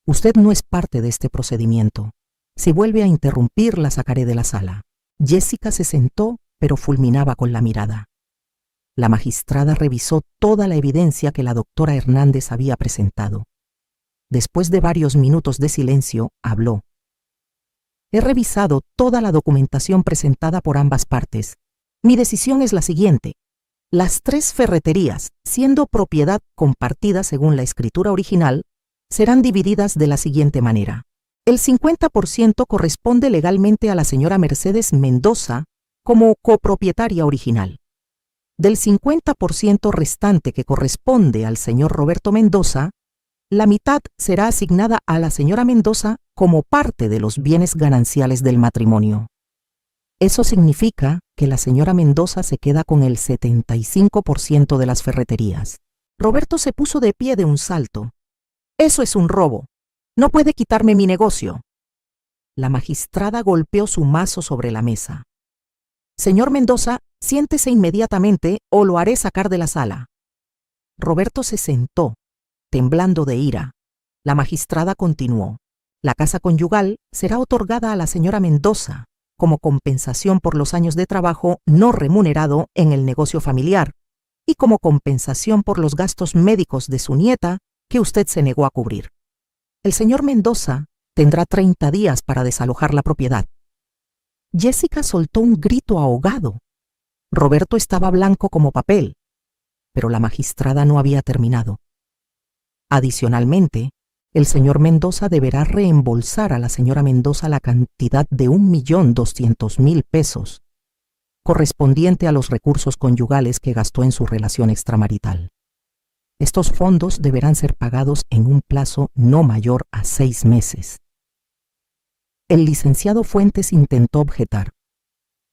S1: Usted no es parte de este procedimiento. Si vuelve a interrumpir, la sacaré de la sala». Jessica se sentó, pero fulminaba con la mirada. La magistrada revisó toda la evidencia que la doctora Hernández había presentado. Después de varios minutos de silencio, habló. «He revisado toda la documentación presentada por ambas partes. Mi decisión es la siguiente. Las 3 ferreterías, siendo propiedad compartida según la escritura original, serán divididas de la siguiente manera. El 50% corresponde legalmente a la señora Mercedes Mendoza como copropietaria original. Del 50% restante que corresponde al señor Roberto Mendoza, la mitad será asignada a la señora Mendoza como parte de los bienes gananciales del matrimonio. Eso significa que la señora Mendoza se queda con el 75% de las ferreterías». Roberto se puso de pie de un salto. «Eso es un robo. No puede quitarme mi negocio». La magistrada golpeó su mazo sobre la mesa. «Señor Mendoza, siéntese inmediatamente o lo haré sacar de la sala». Roberto se sentó, temblando de ira. La magistrada continuó. «La casa conyugal será otorgada a la señora Mendoza como compensación por los años de trabajo no remunerado en el negocio familiar y como compensación por los gastos médicos de su nieta que usted se negó a cubrir. El señor Mendoza tendrá 30 días para desalojar la propiedad». Jessica soltó un grito ahogado. Roberto estaba blanco como papel, pero la magistrada no había terminado. Adicionalmente, el señor Mendoza deberá reembolsar a la señora Mendoza la cantidad de 1.200.000 pesos, correspondiente a los recursos conyugales que gastó en su relación extramarital. Estos fondos deberán ser pagados en un plazo no mayor a 6 meses. El licenciado Fuentes intentó objetar.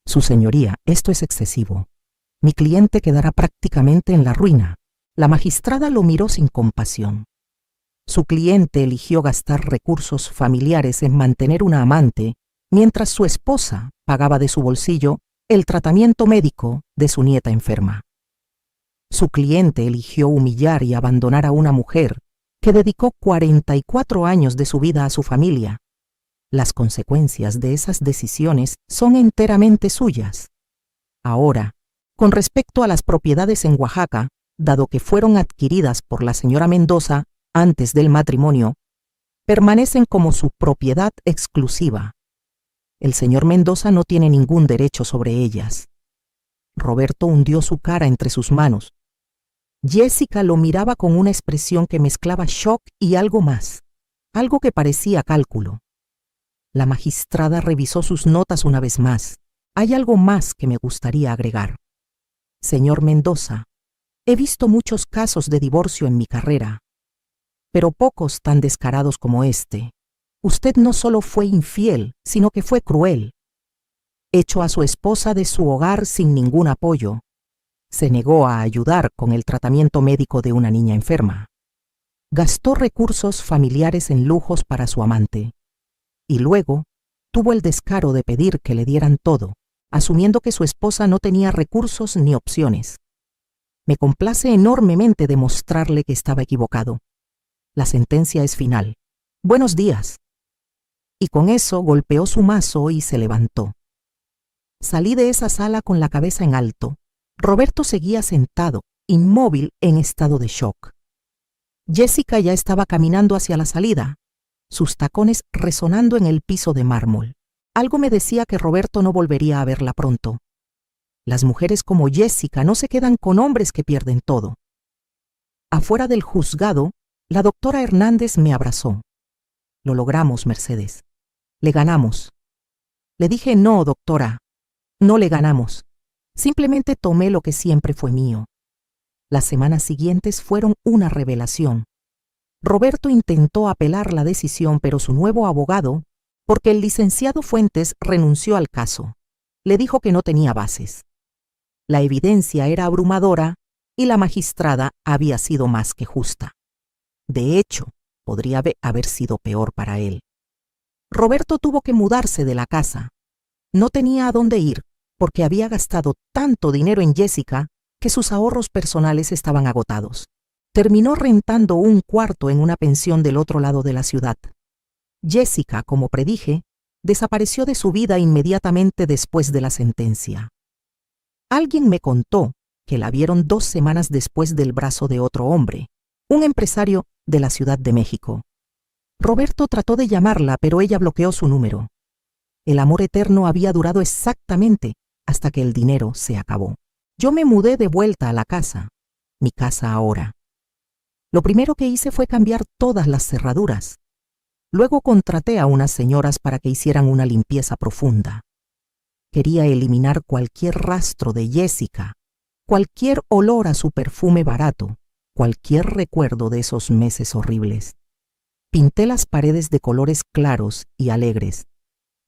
S1: «Su señoría, esto es excesivo. Mi cliente quedará prácticamente en la ruina». La magistrada lo miró sin compasión. Su cliente eligió gastar recursos familiares en mantener una amante, mientras su esposa pagaba de su bolsillo el tratamiento médico de su nieta enferma. Su cliente eligió humillar y abandonar a una mujer que dedicó 44 años de su vida a su familia. Las consecuencias de esas decisiones son enteramente suyas. Ahora, con respecto a las propiedades en Oaxaca, dado que fueron adquiridas por la señora Mendoza antes del matrimonio, permanecen como su propiedad exclusiva. El señor Mendoza no tiene ningún derecho sobre ellas. Roberto hundió su cara entre sus manos. Jessica lo miraba con una expresión que mezclaba shock y algo más, algo que parecía cálculo. La magistrada revisó sus notas una vez más. «Hay algo más que me gustaría agregar. Señor Mendoza, he visto muchos casos de divorcio en mi carrera, pero pocos tan descarados como este. Usted no solo fue infiel, sino que fue cruel. Echó a su esposa de su hogar sin ningún apoyo. Se negó a ayudar con el tratamiento médico de una niña enferma. Gastó recursos familiares en lujos para su amante. Y luego tuvo el descaro de pedir que le dieran todo, asumiendo que su esposa no tenía recursos ni opciones. Me complace enormemente demostrarle que estaba equivocado. La sentencia es final. Buenos días». Y con eso golpeó su mazo y se levantó. Salí de esa sala con la cabeza en alto. Roberto seguía sentado, inmóvil, en estado de shock. Jessica ya estaba caminando hacia la salida, sus tacones resonando en el piso de mármol. Algo me decía que Roberto no volvería a verla pronto. Las mujeres como Jessica no se quedan con hombres que pierden todo. Afuera del juzgado, la doctora Hernández me abrazó. Lo logramos, Mercedes. Le ganamos. Le dije, no, doctora, no le ganamos. Simplemente tomé lo que siempre fue mío. Las semanas siguientes fueron una revelación. Roberto intentó apelar la decisión, pero su nuevo abogado, porque el licenciado Fuentes renunció al caso, le dijo que no tenía bases. La evidencia era abrumadora y la magistrada había sido más que justa. De hecho, podría haber sido peor para él. Roberto tuvo que mudarse de la casa. No tenía a dónde ir, porque había gastado tanto dinero en Jessica que sus ahorros personales estaban agotados. Terminó rentando un cuarto en una pensión del otro lado de la ciudad. Jessica, como predije, desapareció de su vida inmediatamente después de la sentencia. Alguien me contó que la vieron 2 semanas después del brazo de otro hombre, un empresario de la Ciudad de México. Roberto trató de llamarla, pero ella bloqueó su número. El amor eterno había durado exactamente hasta que el dinero se acabó. Yo me mudé de vuelta a la casa, mi casa ahora. Lo primero que hice fue cambiar todas las cerraduras. Luego contraté a unas señoras para que hicieran una limpieza profunda. Quería eliminar cualquier rastro de Jessica, cualquier olor a su perfume barato, cualquier recuerdo de esos meses horribles. Pinté las paredes de colores claros y alegres.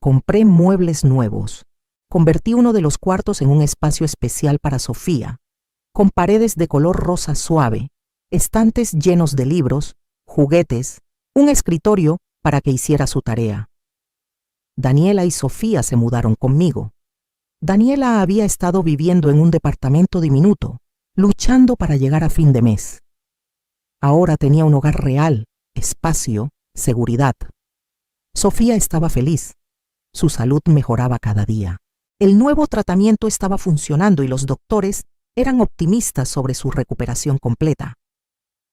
S1: Compré muebles nuevos. Convertí uno de los cuartos en un espacio especial para Sofía, con paredes de color rosa suave, estantes llenos de libros, juguetes, un escritorio para que hiciera su tarea. Daniela y Sofía se mudaron conmigo. Daniela había estado viviendo en un departamento diminuto, luchando para llegar a fin de mes. Ahora tenía un hogar real, espacio, seguridad. Sofía estaba feliz. Su salud mejoraba cada día. El nuevo tratamiento estaba funcionando y los doctores eran optimistas sobre su recuperación completa.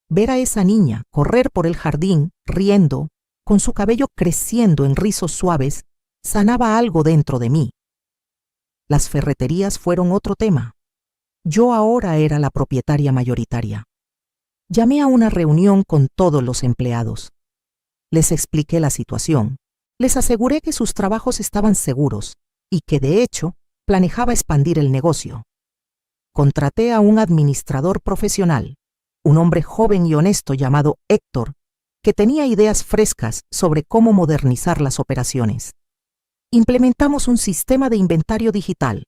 S1: Ver a esa niña correr por el jardín, riendo, con su cabello creciendo en rizos suaves, sanaba algo dentro de mí. Las ferreterías fueron otro tema. Yo ahora era la propietaria mayoritaria. Llamé a una reunión con todos los empleados. Les expliqué la situación. Les aseguré que sus trabajos estaban seguros y que, de hecho, planeaba expandir el negocio. Contraté a un administrador profesional, un hombre joven y honesto llamado Héctor, que tenía ideas frescas sobre cómo modernizar las operaciones. Implementamos un sistema de inventario digital.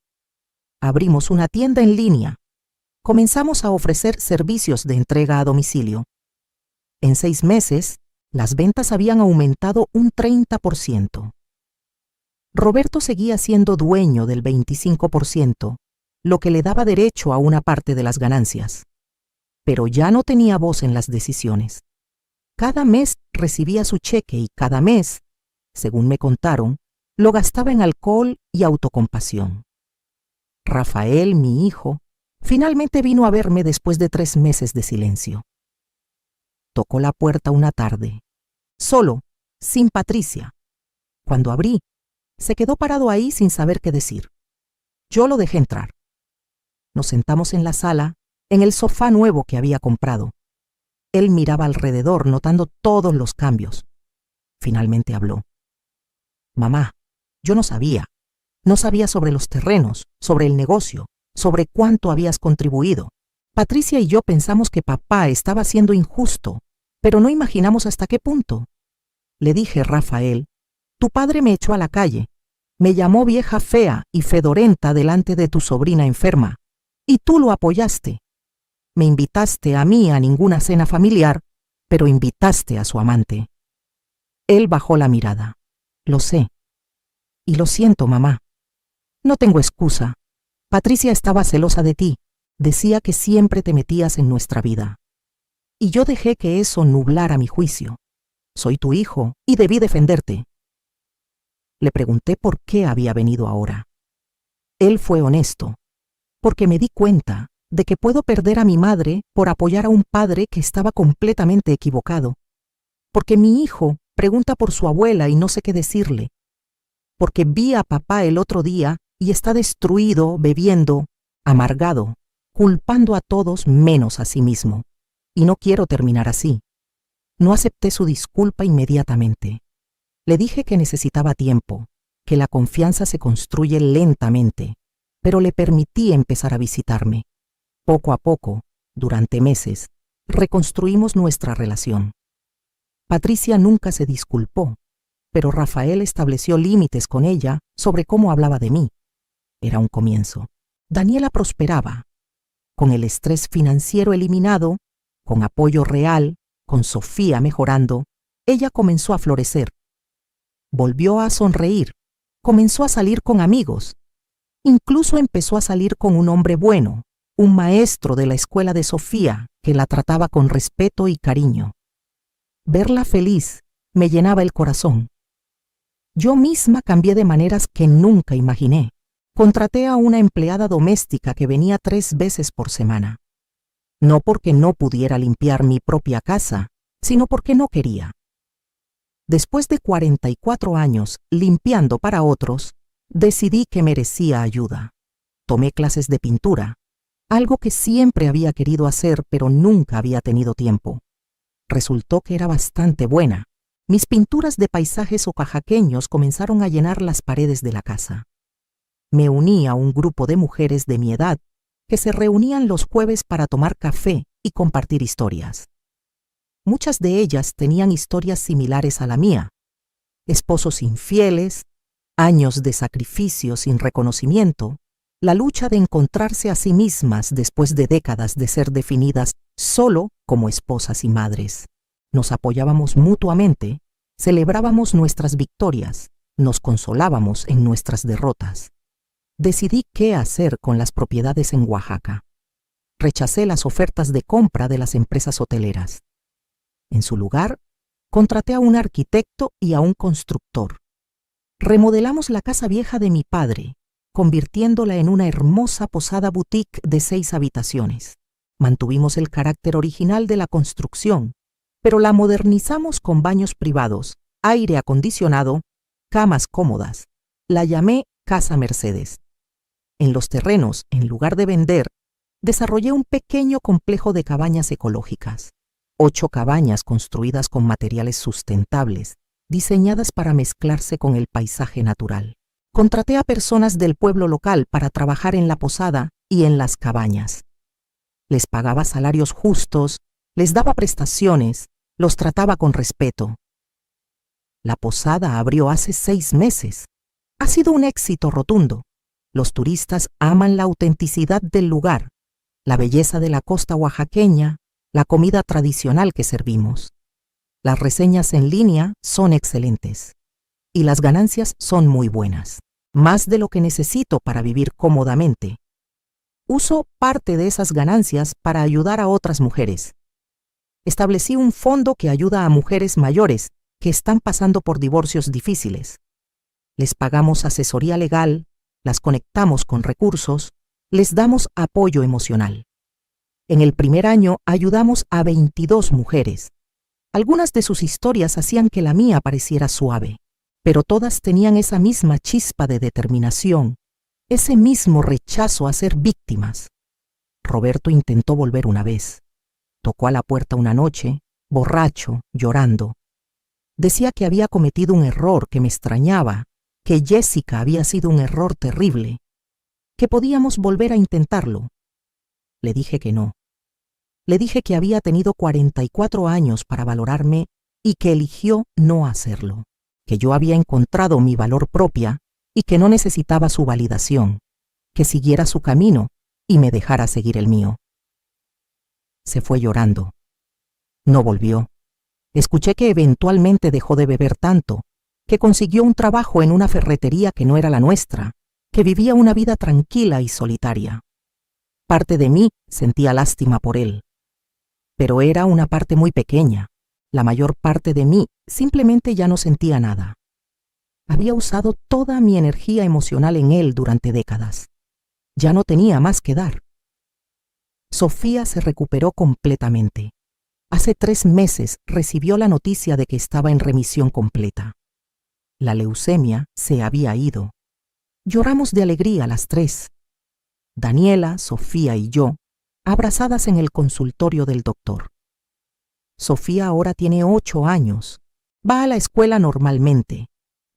S1: Abrimos una tienda en línea. Comenzamos a ofrecer servicios de entrega a domicilio. En 6 meses, las ventas habían aumentado un 30%. Roberto seguía siendo dueño del 25%, lo que le daba derecho a una parte de las ganancias. Pero ya no tenía voz en las decisiones. Cada mes recibía su cheque y cada mes, según me contaron, lo gastaba en alcohol y autocompasión. Rafael, mi hijo, finalmente vino a verme después de 3 meses de silencio. Tocó la puerta una tarde, solo, sin Patricia. Cuando abrí, se quedó parado ahí sin saber qué decir. Yo lo dejé entrar. Nos sentamos en la sala, en el sofá nuevo que había comprado. Él miraba alrededor, notando todos los cambios. Finalmente habló. Mamá, yo no sabía. No sabía sobre los terrenos, sobre el negocio, sobre cuánto habías contribuido. Patricia y yo pensamos que papá estaba siendo injusto, pero no imaginamos hasta qué punto. Le dije, Rafael, tu padre me echó a la calle, me llamó vieja fea y fedorenta delante de tu sobrina enferma, y tú lo apoyaste. Me invitaste a mí a ninguna cena familiar, pero invitaste a su amante. Él bajó la mirada. Lo sé. Y lo siento, mamá. No tengo excusa. Patricia estaba celosa de ti. Decía que siempre te metías en nuestra vida. Y yo dejé que eso nublara mi juicio. Soy tu hijo y debí defenderte. Le pregunté por qué había venido ahora. Él fue honesto, porque me di cuenta de que puedo perder a mi madre por apoyar a un padre que estaba completamente equivocado, porque mi hijo pregunta por su abuela y no sé qué decirle. porque vi a papá el otro día y está destruido, bebiendo, amargado, culpando a todos menos a sí mismo. Y no quiero terminar así. No acepté su disculpa inmediatamente. Le dije que necesitaba tiempo, que la confianza se construye lentamente, pero le permití empezar a visitarme. Poco a poco, durante meses, reconstruimos nuestra relación. Patricia nunca se disculpó, pero Rafael estableció límites con ella sobre cómo hablaba de mí. Era un comienzo. Daniela prosperaba. Con el estrés financiero eliminado, con apoyo real, con Sofía mejorando, ella comenzó a florecer. Volvió a sonreír, comenzó a salir con amigos. Incluso empezó a salir con un hombre bueno, un maestro de la escuela de Sofía, que la trataba con respeto y cariño. Verla feliz me llenaba el corazón. Yo misma cambié de maneras que nunca imaginé. Contraté a una empleada doméstica que venía 3 veces por semana. No porque no pudiera limpiar mi propia casa, sino porque no quería. Después de 44 años limpiando para otros, decidí que merecía ayuda. Tomé clases de pintura, algo que siempre había querido hacer pero nunca había tenido tiempo. Resultó que era bastante buena. Mis pinturas de paisajes oaxaqueños comenzaron a llenar las paredes de la casa. Me uní a un grupo de mujeres de mi edad que se reunían los jueves para tomar café y compartir historias. Muchas de ellas tenían historias similares a la mía: esposos infieles, años de sacrificio sin reconocimiento, la lucha de encontrarse a sí mismas después de décadas de ser definidas solo como esposas y madres. Nos apoyábamos mutuamente, celebrábamos nuestras victorias, nos consolábamos en nuestras derrotas. Decidí qué hacer con las propiedades en Oaxaca. Rechacé las ofertas de compra de las empresas hoteleras. En su lugar, contraté a un arquitecto y a un constructor. Remodelamos la casa vieja de mi padre, convirtiéndola en una hermosa posada boutique de 6 habitaciones. Mantuvimos el carácter original de la construcción, pero la modernizamos con baños privados, aire acondicionado, camas cómodas. La llamé Casa Mercedes. En los terrenos, en lugar de vender, desarrollé un pequeño complejo de cabañas ecológicas. 8 cabañas construidas con materiales sustentables, diseñadas para mezclarse con el paisaje natural. Contraté a personas del pueblo local para trabajar en la posada y en las cabañas. Les pagaba salarios justos, les daba prestaciones, los trataba con respeto. La posada abrió hace 6 meses. Ha sido un éxito rotundo. Los turistas aman la autenticidad del lugar, la belleza de la costa oaxaqueña, la comida tradicional que servimos. Las reseñas en línea son excelentes y las ganancias son muy buenas, más de lo que necesito para vivir cómodamente. Uso parte de esas ganancias para ayudar a otras mujeres. Establecí un fondo que ayuda a mujeres mayores que están pasando por divorcios difíciles. Les pagamos asesoría legal, las conectamos con recursos, les damos apoyo emocional. En el primer año ayudamos a 22 mujeres. Algunas de sus historias hacían que la mía pareciera suave, pero todas tenían esa misma chispa de determinación, ese mismo rechazo a ser víctimas. Roberto intentó volver una vez. Tocó a la puerta una noche, borracho, llorando. Decía que había cometido un error, que me extrañaba, que Jessica había sido un error terrible, que podíamos volver a intentarlo. Le dije que no. Le dije que había tenido 44 años para valorarme y que eligió no hacerlo, que yo había encontrado mi valor propia y que no necesitaba su validación, que siguiera su camino y me dejara seguir el mío. Se fue llorando. No volvió. Escuché que eventualmente dejó de beber tanto, que consiguió un trabajo en una ferretería que no era la nuestra, que vivía una vida tranquila y solitaria. Parte de mí sentía lástima por él, pero era una parte muy pequeña. La mayor parte de mí simplemente ya no sentía nada. Había usado toda mi energía emocional en él durante décadas. Ya no tenía más que dar. Sofía se recuperó completamente. Hace 3 meses recibió la noticia de que estaba en remisión completa. La leucemia se había ido. Lloramos de alegría las tres. Daniela, Sofía y yo, abrazadas en el consultorio del doctor. Sofía ahora tiene 8 años. Va a la escuela normalmente.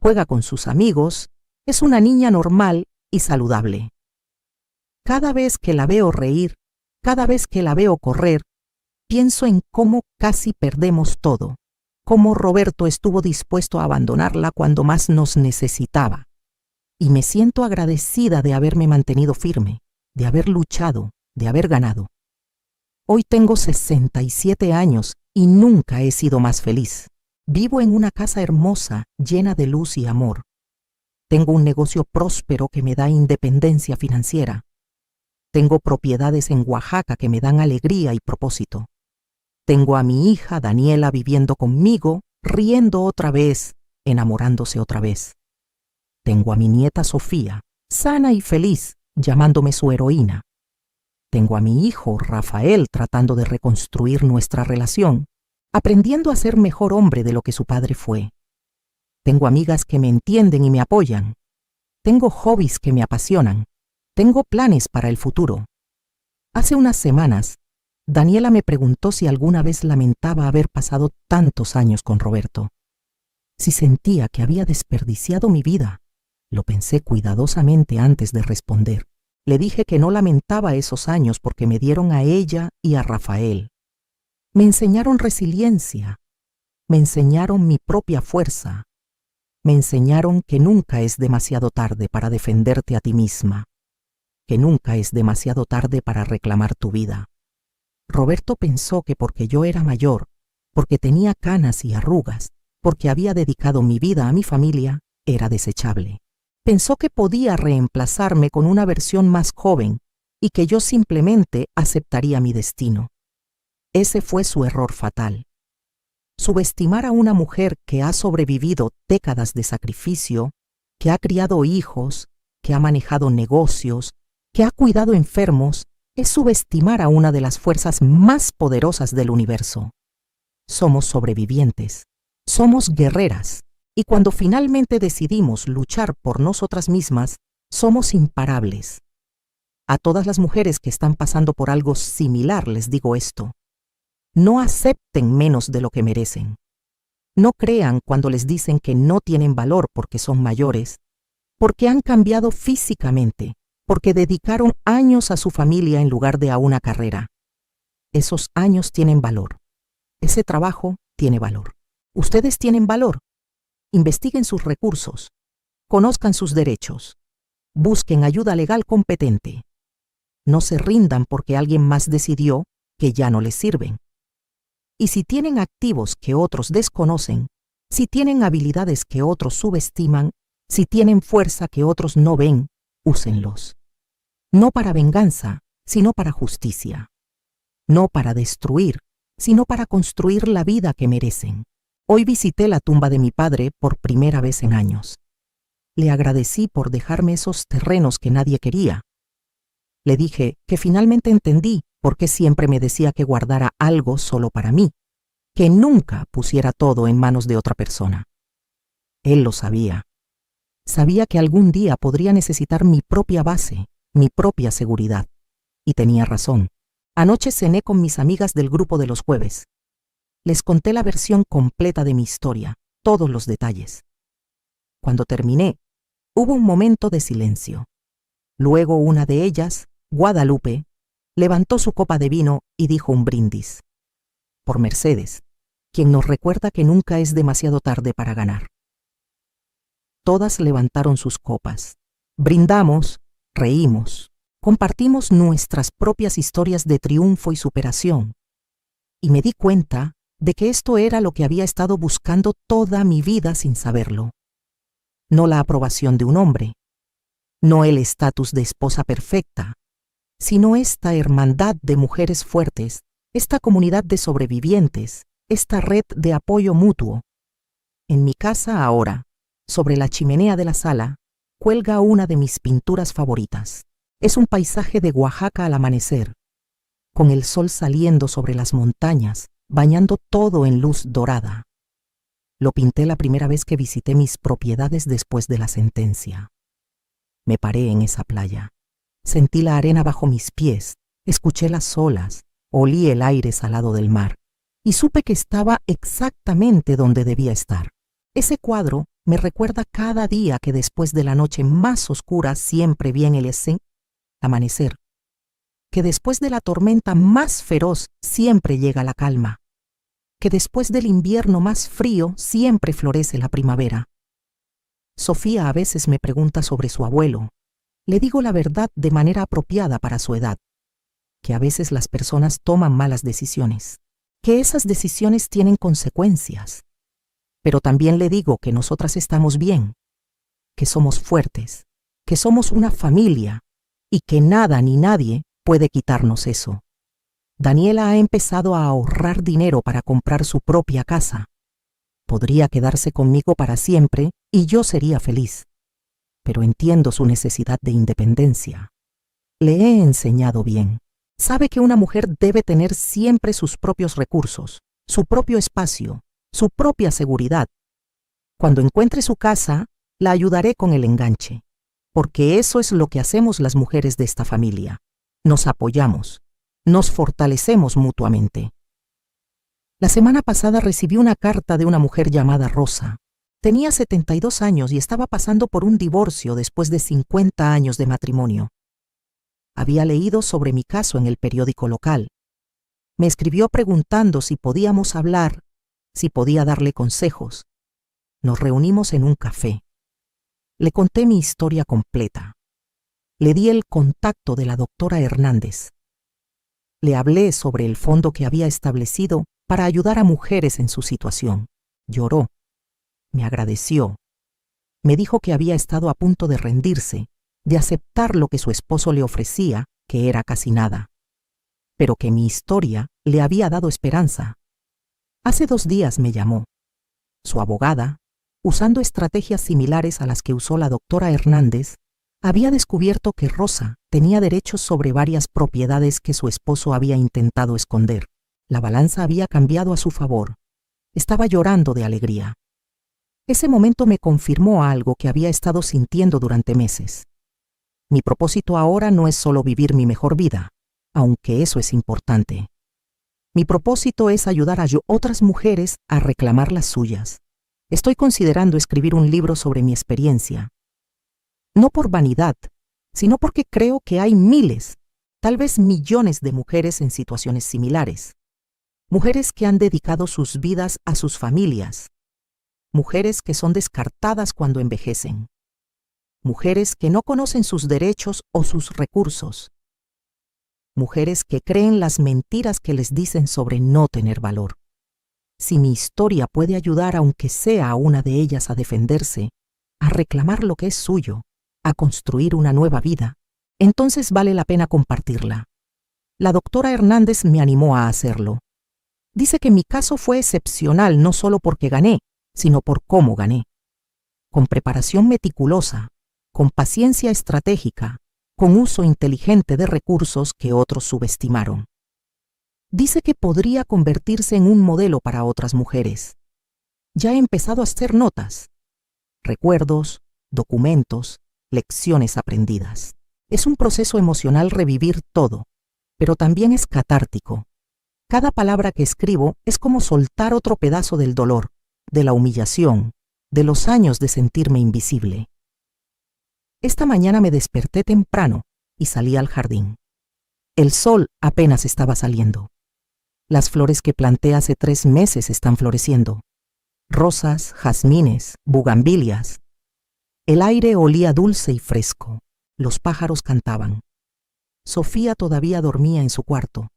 S1: Juega con sus amigos. Es una niña normal y saludable. Cada vez que la veo reír, cada vez que la veo correr, pienso en cómo casi perdemos todo, cómo Roberto estuvo dispuesto a abandonarla cuando más nos necesitaba. Y me siento agradecida de haberme mantenido firme, de haber luchado, de haber ganado. Hoy tengo 67 años y nunca he sido más feliz. Vivo en una casa hermosa, llena de luz y amor. Tengo un negocio próspero que me da independencia financiera. Tengo propiedades en Oaxaca que me dan alegría y propósito. Tengo a mi hija Daniela viviendo conmigo, riendo otra vez, enamorándose otra vez. Tengo a mi nieta Sofía, sana y feliz, llamándome su heroína. Tengo a mi hijo Rafael tratando de reconstruir nuestra relación, aprendiendo a ser mejor hombre de lo que su padre fue. Tengo amigas que me entienden y me apoyan. Tengo hobbies que me apasionan. Tengo planes para el futuro. Hace unas semanas, Daniela me preguntó si alguna vez lamentaba haber pasado tantos años con Roberto. Si sentía que había desperdiciado mi vida. Lo pensé cuidadosamente antes de responder. Le dije que no lamentaba esos años porque me dieron a ella y a Rafael. Me enseñaron resiliencia. Me enseñaron mi propia fuerza. Me enseñaron que nunca es demasiado tarde para defenderte a ti misma. Que nunca es demasiado tarde para reclamar tu vida. Roberto pensó que porque yo era mayor, porque tenía canas y arrugas, porque había dedicado mi vida a mi familia, era desechable. Pensó que podía reemplazarme con una versión más joven y que yo simplemente aceptaría mi destino. Ese fue su error fatal. Subestimar a una mujer que ha sobrevivido décadas de sacrificio, que ha criado hijos, que ha manejado negocios, que ha cuidado enfermos, es subestimar a una de las fuerzas más poderosas del universo. Somos sobrevivientes, somos guerreras, y cuando finalmente decidimos luchar por nosotras mismas, somos imparables. A todas las mujeres que están pasando por algo similar les digo esto. No acepten menos de lo que merecen. No crean cuando les dicen que no tienen valor porque son mayores, porque han cambiado físicamente, porque dedicaron años a su familia en lugar de a una carrera. Esos años tienen valor. Ese trabajo tiene valor. Ustedes tienen valor. Investiguen sus recursos. Conozcan sus derechos. Busquen ayuda legal competente. No se rindan porque alguien más decidió que ya no les sirven. Y si tienen activos que otros desconocen, si tienen habilidades que otros subestiman, si tienen fuerza que otros no ven, úsenlos. No para venganza, sino para justicia. No para destruir, sino para construir la vida que merecen. Hoy visité la tumba de mi padre por primera vez en años. Le agradecí por dejarme esos terrenos que nadie quería. Le dije que finalmente entendí por qué siempre me decía que guardara algo solo para mí, que nunca pusiera todo en manos de otra persona. Él lo sabía. Sabía que algún día podría necesitar mi propia base, mi propia seguridad. Y tenía razón. Anoche cené con mis amigas del grupo de los jueves. Les conté la versión completa de mi historia, todos los detalles. Cuando terminé, hubo un momento de silencio. Luego una de ellas, Guadalupe, levantó su copa de vino y dijo un brindis. Por Mercedes, quien nos recuerda que nunca es demasiado tarde para ganar. Todas levantaron sus copas. Brindamos, reímos, compartimos nuestras propias historias de triunfo y superación. Y me di cuenta de que esto era lo que había estado buscando toda mi vida sin saberlo. No la aprobación de un hombre, no el estatus de esposa perfecta, sino esta hermandad de mujeres fuertes, esta comunidad de sobrevivientes, esta red de apoyo mutuo. En mi casa ahora, sobre la chimenea de la sala, cuelga una de mis pinturas favoritas. Es un paisaje de Oaxaca al amanecer, con el sol saliendo sobre las montañas, bañando todo en luz dorada. Lo pinté la primera vez que visité mis propiedades después de la sentencia. Me paré en esa playa. Sentí la arena bajo mis pies, escuché las olas, olí el aire salado del mar y supe que estaba exactamente donde debía estar. Ese cuadro me recuerda cada día que después de la noche más oscura siempre viene el amanecer, que después de la tormenta más feroz siempre llega la calma, que después del invierno más frío siempre florece la primavera. Sofía a veces me pregunta sobre su abuelo. Le digo la verdad de manera apropiada para su edad, que a veces las personas toman malas decisiones, que esas decisiones tienen consecuencias. Pero también le digo que nosotras estamos bien, que somos fuertes, que somos una familia y que nada ni nadie puede quitarnos eso. Daniela ha empezado a ahorrar dinero para comprar su propia casa. Podría quedarse conmigo para siempre y yo sería feliz. Pero entiendo su necesidad de independencia. Le he enseñado bien. Sabe que una mujer debe tener siempre sus propios recursos, su propio espacio, su propia seguridad. Cuando encuentre su casa, la ayudaré con el enganche, porque eso es lo que hacemos las mujeres de esta familia. Nos apoyamos, nos fortalecemos mutuamente. La semana pasada recibí una carta de una mujer llamada Rosa. Tenía 72 años y estaba pasando por un divorcio después de 50 años de matrimonio. Había leído sobre mi caso en el periódico local. Me escribió preguntando si podíamos hablar, si podía darle consejos. Nos reunimos en un café. Le conté mi historia completa. Le di el contacto de la doctora Hernández. Le hablé sobre el fondo que había establecido para ayudar a mujeres en su situación. Lloró. Me agradeció. Me dijo que había estado a punto de rendirse, de aceptar lo que su esposo le ofrecía, que era casi nada, pero que mi historia le había dado esperanza. Hace 2 días me llamó. Su abogada, usando estrategias similares a las que usó la doctora Hernández, había descubierto que Rosa tenía derechos sobre varias propiedades que su esposo había intentado esconder. La balanza había cambiado a su favor. Estaba llorando de alegría. Ese momento me confirmó algo que había estado sintiendo durante meses. Mi propósito ahora no es solo vivir mi mejor vida, aunque eso es importante. Mi propósito es ayudar a otras mujeres a reclamar las suyas. Estoy considerando escribir un libro sobre mi experiencia. No por vanidad, sino porque creo que hay miles, tal vez millones de mujeres en situaciones similares. Mujeres que han dedicado sus vidas a sus familias. Mujeres que son descartadas cuando envejecen. Mujeres que no conocen sus derechos o sus recursos. Mujeres que creen las mentiras que les dicen sobre no tener valor. Si mi historia puede ayudar aunque sea a una de ellas a defenderse, a reclamar lo que es suyo, a construir una nueva vida, entonces vale la pena compartirla. La doctora Hernández me animó a hacerlo. Dice que mi caso fue excepcional no solo porque gané, sino por cómo gané. Con preparación meticulosa, con paciencia estratégica, con uso inteligente de recursos que otros subestimaron. Dice que podría convertirse en un modelo para otras mujeres. Ya he empezado a hacer notas, recuerdos, documentos, lecciones aprendidas. Es un proceso emocional revivir todo, pero también es catártico. Cada palabra que escribo es como soltar otro pedazo del dolor, de la humillación, de los años de sentirme invisible. Esta mañana me desperté temprano y salí al jardín. El sol apenas estaba saliendo. Las flores que planté hace 3 meses están floreciendo. Rosas, jazmines, bugambilias. El aire olía dulce y fresco. Los pájaros cantaban. Sofía todavía dormía en su cuarto.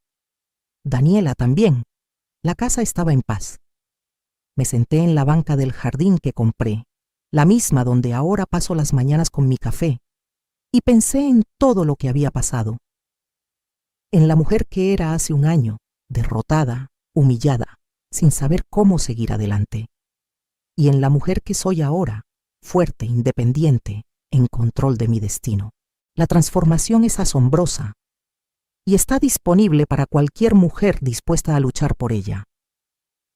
S1: Daniela también. La casa estaba en paz. Me senté en la banca del jardín que compré, la misma donde ahora paso las mañanas con mi café, y pensé en todo lo que había pasado. En la mujer que era hace un año, derrotada, humillada, sin saber cómo seguir adelante. Y en la mujer que soy ahora, fuerte, independiente, en control de mi destino. La transformación es asombrosa y está disponible para cualquier mujer dispuesta a luchar por ella.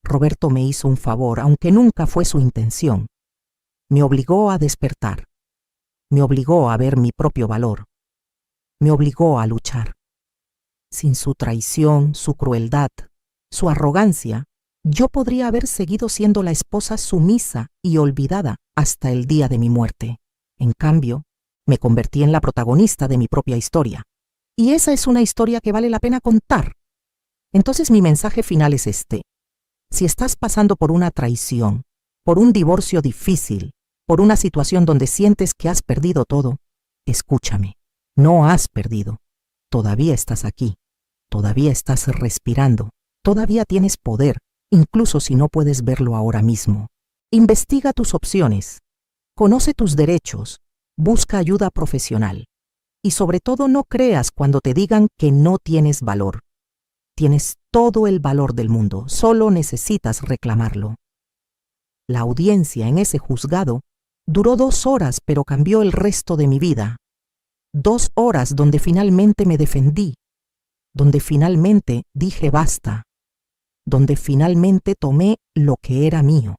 S1: Roberto me hizo un favor, aunque nunca fue su intención. Me obligó a despertar. Me obligó a ver mi propio valor. Me obligó a luchar. Sin su traición, su crueldad, su arrogancia, yo podría haber seguido siendo la esposa sumisa y olvidada hasta el día de mi muerte. En cambio, me convertí en la protagonista de mi propia historia. Y esa es una historia que vale la pena contar. Entonces mi mensaje final es este. Si estás pasando por una traición, por un divorcio difícil, por una situación donde sientes que has perdido todo, escúchame. No has perdido. Todavía estás aquí. Todavía estás respirando. Todavía tienes poder, incluso si no puedes verlo ahora mismo. Investiga tus opciones. Conoce tus derechos. Busca ayuda profesional. Y sobre todo no creas cuando te digan que no tienes valor. Tienes todo el valor del mundo, solo necesitas reclamarlo. La audiencia en ese juzgado duró 2 horas, pero cambió el resto de mi vida. 2 horas donde finalmente me defendí, donde finalmente dije basta, donde finalmente tomé lo que era mío.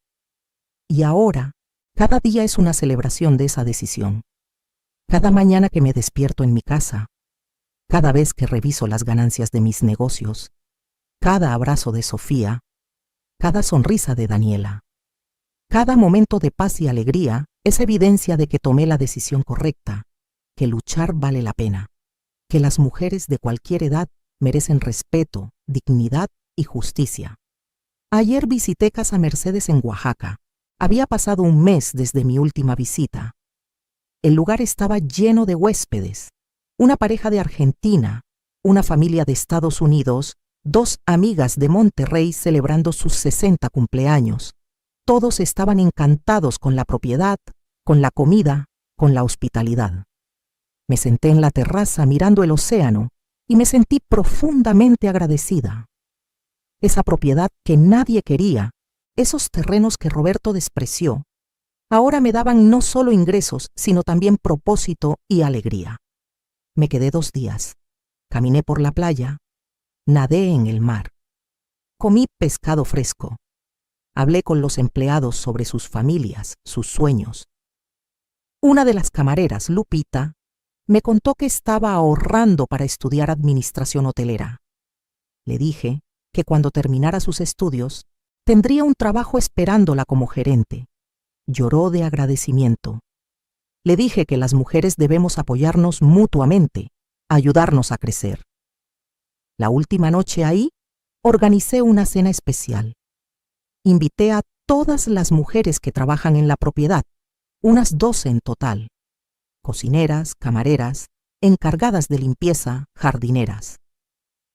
S1: Y ahora, cada día es una celebración de esa decisión. Cada mañana que me despierto en mi casa, cada vez que reviso las ganancias de mis negocios, cada abrazo de Sofía, cada sonrisa de Daniela, cada momento de paz y alegría es evidencia de que tomé la decisión correcta, que luchar vale la pena, que las mujeres de cualquier edad merecen respeto, dignidad y justicia. Ayer visité Casa Mercedes en Oaxaca. Había pasado un mes desde mi última visita. El lugar estaba lleno de huéspedes, una pareja de Argentina, una familia de Estados Unidos, 2 amigas de Monterrey celebrando sus 60 cumpleaños. Todos estaban encantados con la propiedad, con la comida, con la hospitalidad. Me senté en la terraza mirando el océano y me sentí profundamente agradecida. Esa propiedad que nadie quería, esos terrenos que Roberto despreció, ahora me daban no solo ingresos, sino también propósito y alegría. Me quedé 2 días. Caminé por la playa, nadé en el mar. Comí pescado fresco. Hablé con los empleados sobre sus familias, sus sueños. Una de las camareras, Lupita, me contó que estaba ahorrando para estudiar administración hotelera. Le dije que cuando terminara sus estudios, tendría un trabajo esperándola como gerente. Lloró de agradecimiento. Le dije que las mujeres debemos apoyarnos mutuamente, ayudarnos a crecer. La última noche ahí, organicé una cena especial. Invité a todas las mujeres que trabajan en la propiedad, unas 12 en total. Cocineras, camareras, encargadas de limpieza, jardineras.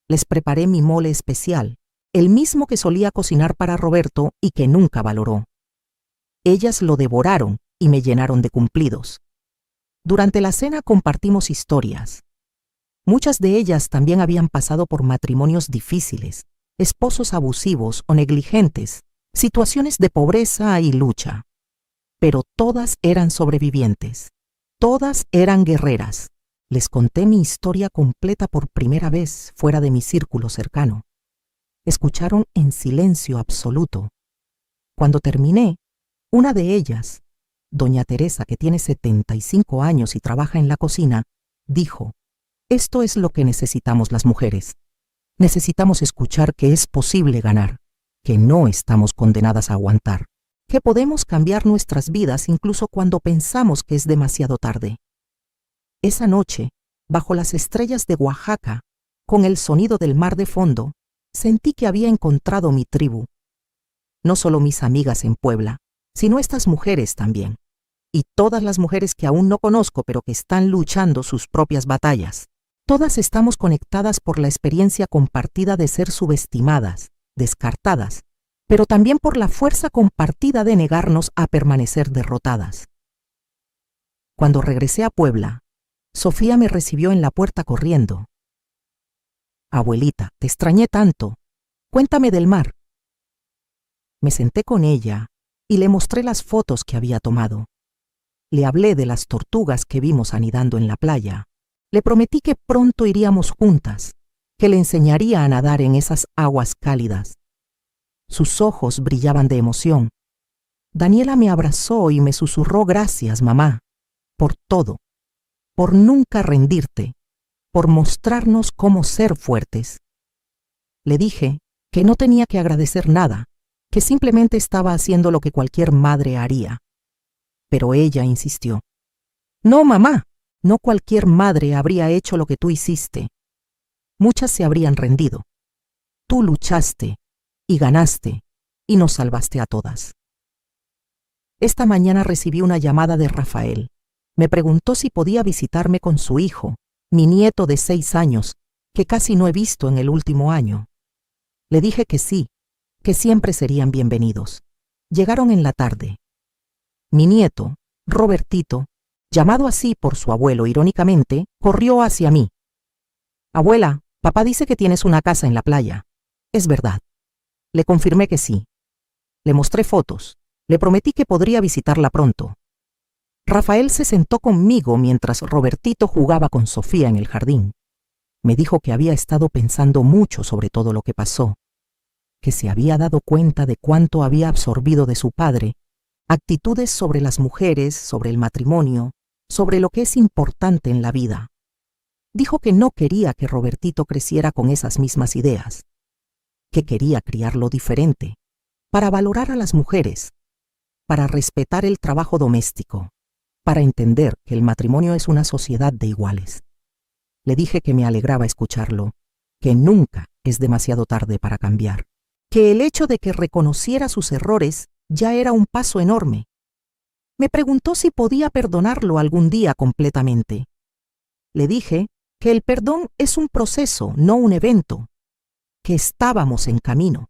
S1: Les preparé mi mole especial, el mismo que solía cocinar para Roberto y que nunca valoró. Ellas lo devoraron y me llenaron de cumplidos. Durante la cena compartimos historias. Muchas de ellas también habían pasado por matrimonios difíciles, esposos abusivos o negligentes, situaciones de pobreza y lucha. Pero todas eran sobrevivientes. Todas eran guerreras. Les conté mi historia completa por primera vez fuera de mi círculo cercano. Escucharon en silencio absoluto. Cuando terminé, una de ellas, doña Teresa, que tiene 75 años y trabaja en la cocina, dijo: «Esto es lo que necesitamos las mujeres. Necesitamos escuchar que es posible ganar, que no estamos condenadas a aguantar, que podemos cambiar nuestras vidas incluso cuando pensamos que es demasiado tarde». Esa noche, bajo las estrellas de Oaxaca, con el sonido del mar de fondo, sentí que había encontrado mi tribu. No solo mis amigas en Puebla, sino estas mujeres también. Y todas las mujeres que aún no conozco, pero que están luchando sus propias batallas. Todas estamos conectadas por la experiencia compartida de ser subestimadas, descartadas, pero también por la fuerza compartida de negarnos a permanecer derrotadas. Cuando regresé a Puebla, Sofía me recibió en la puerta corriendo. «Abuelita, te extrañé tanto. Cuéntame del mar». Me senté con ella y le mostré las fotos que había tomado. Le hablé de las tortugas que vimos anidando en la playa. Le prometí que pronto iríamos juntas, que le enseñaría a nadar en esas aguas cálidas. Sus ojos brillaban de emoción. Daniela me abrazó y me susurró: gracias, mamá, por todo, por nunca rendirte, por mostrarnos cómo ser fuertes. Le dije que no tenía que agradecer nada, que simplemente estaba haciendo lo que cualquier madre haría. Pero ella insistió: no, mamá, no cualquier madre habría hecho lo que tú hiciste. Muchas se habrían rendido. Tú luchaste y ganaste y nos salvaste a todas. Esta mañana recibí una llamada de Rafael. Me preguntó si podía visitarme con su hijo, mi nieto de 6 años, que casi no he visto en el último año. Le dije que sí, que siempre serían bienvenidos. Llegaron en la tarde. Mi nieto, Robertito, llamado así por su abuelo irónicamente, corrió hacia mí. Abuela, papá dice que tienes una casa en la playa. Es verdad. Le confirmé que sí. Le mostré fotos. Le prometí que podría visitarla pronto. Rafael se sentó conmigo mientras Robertito jugaba con Sofía en el jardín. Me dijo que había estado pensando mucho sobre todo lo que pasó, que se había dado cuenta de cuánto había absorbido de su padre, actitudes sobre las mujeres, sobre el matrimonio, sobre lo que es importante en la vida. Dijo que no quería que Robertito creciera con esas mismas ideas, que quería criarlo diferente, para valorar a las mujeres, para respetar el trabajo doméstico, para entender que el matrimonio es una sociedad de iguales. Le dije que me alegraba escucharlo, que nunca es demasiado tarde para cambiar, que el hecho de que reconociera sus errores ya era un paso enorme. Me preguntó si podía perdonarlo algún día completamente. Le dije que el perdón es un proceso, no un evento, que estábamos en camino,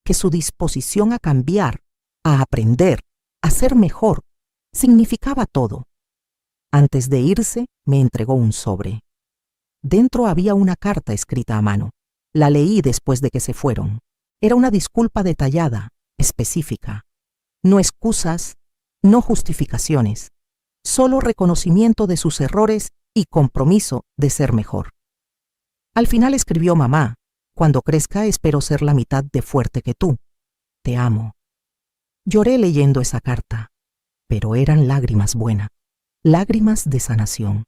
S1: que su disposición a cambiar, a aprender, a ser mejor, significaba todo. Antes de irse, me entregó un sobre. Dentro había una carta escrita a mano. La leí después de que se fueron. Era una disculpa detallada, específica. No excusas, no justificaciones, solo reconocimiento de sus errores y compromiso de ser mejor. Al final escribió: mamá, cuando crezca espero ser la mitad de fuerte que tú. Te amo. Lloré leyendo esa carta, pero eran lágrimas buenas, lágrimas de sanación.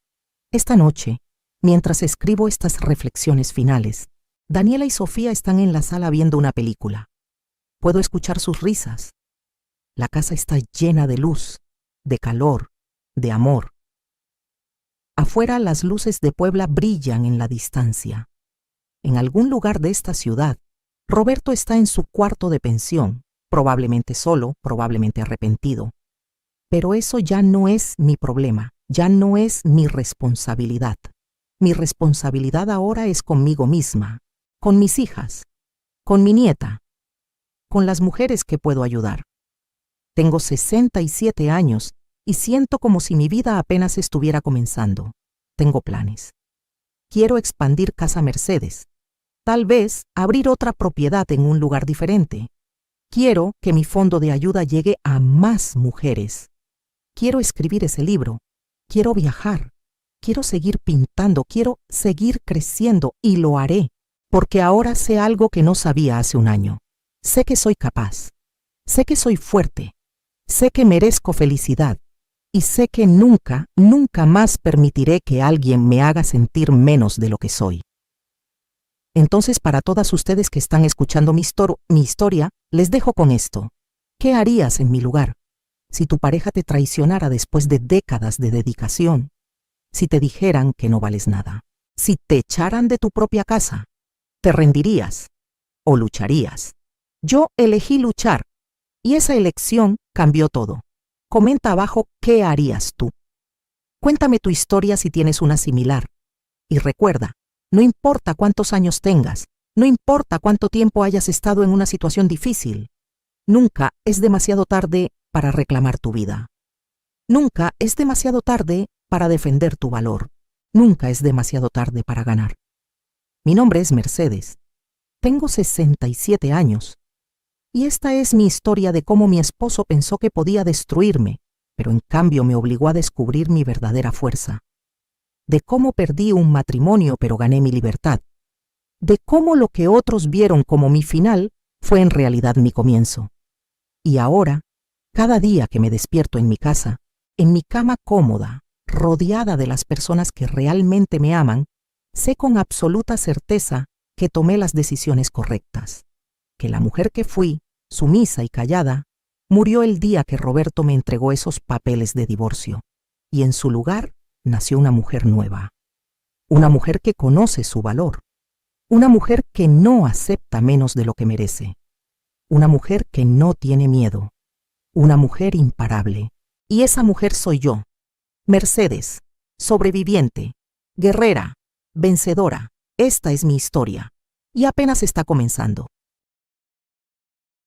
S1: Esta noche, mientras escribo estas reflexiones finales, Daniela y Sofía están en la sala viendo una película. Puedo escuchar sus risas. La casa está llena de luz, de calor, de amor. Afuera las luces de Puebla brillan en la distancia. En algún lugar de esta ciudad, Roberto está en su cuarto de pensión, probablemente solo, probablemente arrepentido. Pero eso ya no es mi problema, ya no es mi responsabilidad. Mi responsabilidad ahora es conmigo misma, con mis hijas, con mi nieta, con las mujeres que puedo ayudar. Tengo 67 años y siento como si mi vida apenas estuviera comenzando. Tengo planes. Quiero expandir Casa Mercedes. Tal vez abrir otra propiedad en un lugar diferente. Quiero que mi fondo de ayuda llegue a más mujeres. Quiero escribir ese libro. Quiero viajar. Quiero seguir pintando. Quiero seguir creciendo y lo haré, porque ahora sé algo que no sabía hace un año. Sé que soy capaz. Sé que soy fuerte. Sé que merezco felicidad. Y sé que nunca, nunca más permitiré que alguien me haga sentir menos de lo que soy. Entonces, para todas ustedes que están escuchando mi historia, les dejo con esto. ¿Qué harías en mi lugar? Si tu pareja te traicionara después de décadas de dedicación, si te dijeran que no vales nada, si te echaran de tu propia casa, ¿te rendirías o lucharías? Yo elegí luchar y esa elección cambió todo. Comenta abajo qué harías tú. Cuéntame tu historia si tienes una similar. Y recuerda, no importa cuántos años tengas, no importa cuánto tiempo hayas estado en una situación difícil, nunca es demasiado tarde para reclamar tu vida. Nunca es demasiado tarde para defender tu valor. Nunca es demasiado tarde para ganar. Mi nombre es Mercedes. Tengo 67 años. Y esta es mi historia de cómo mi esposo pensó que podía destruirme, pero en cambio me obligó a descubrir mi verdadera fuerza. De cómo perdí un matrimonio pero gané mi libertad. De cómo lo que otros vieron como mi final fue en realidad mi comienzo. Y ahora, cada día que me despierto en mi casa, en mi cama cómoda, rodeada de las personas que realmente me aman, sé con absoluta certeza que tomé las decisiones correctas, que la mujer que fui, sumisa y callada, murió el día que Roberto me entregó esos papeles de divorcio, y en su lugar nació una mujer nueva, una mujer que conoce su valor, una mujer que no acepta menos de lo que merece, una mujer que no tiene miedo, una mujer imparable. Y esa mujer soy yo, Mercedes, sobreviviente, guerrera, vencedora. Esta es mi historia, y apenas está comenzando.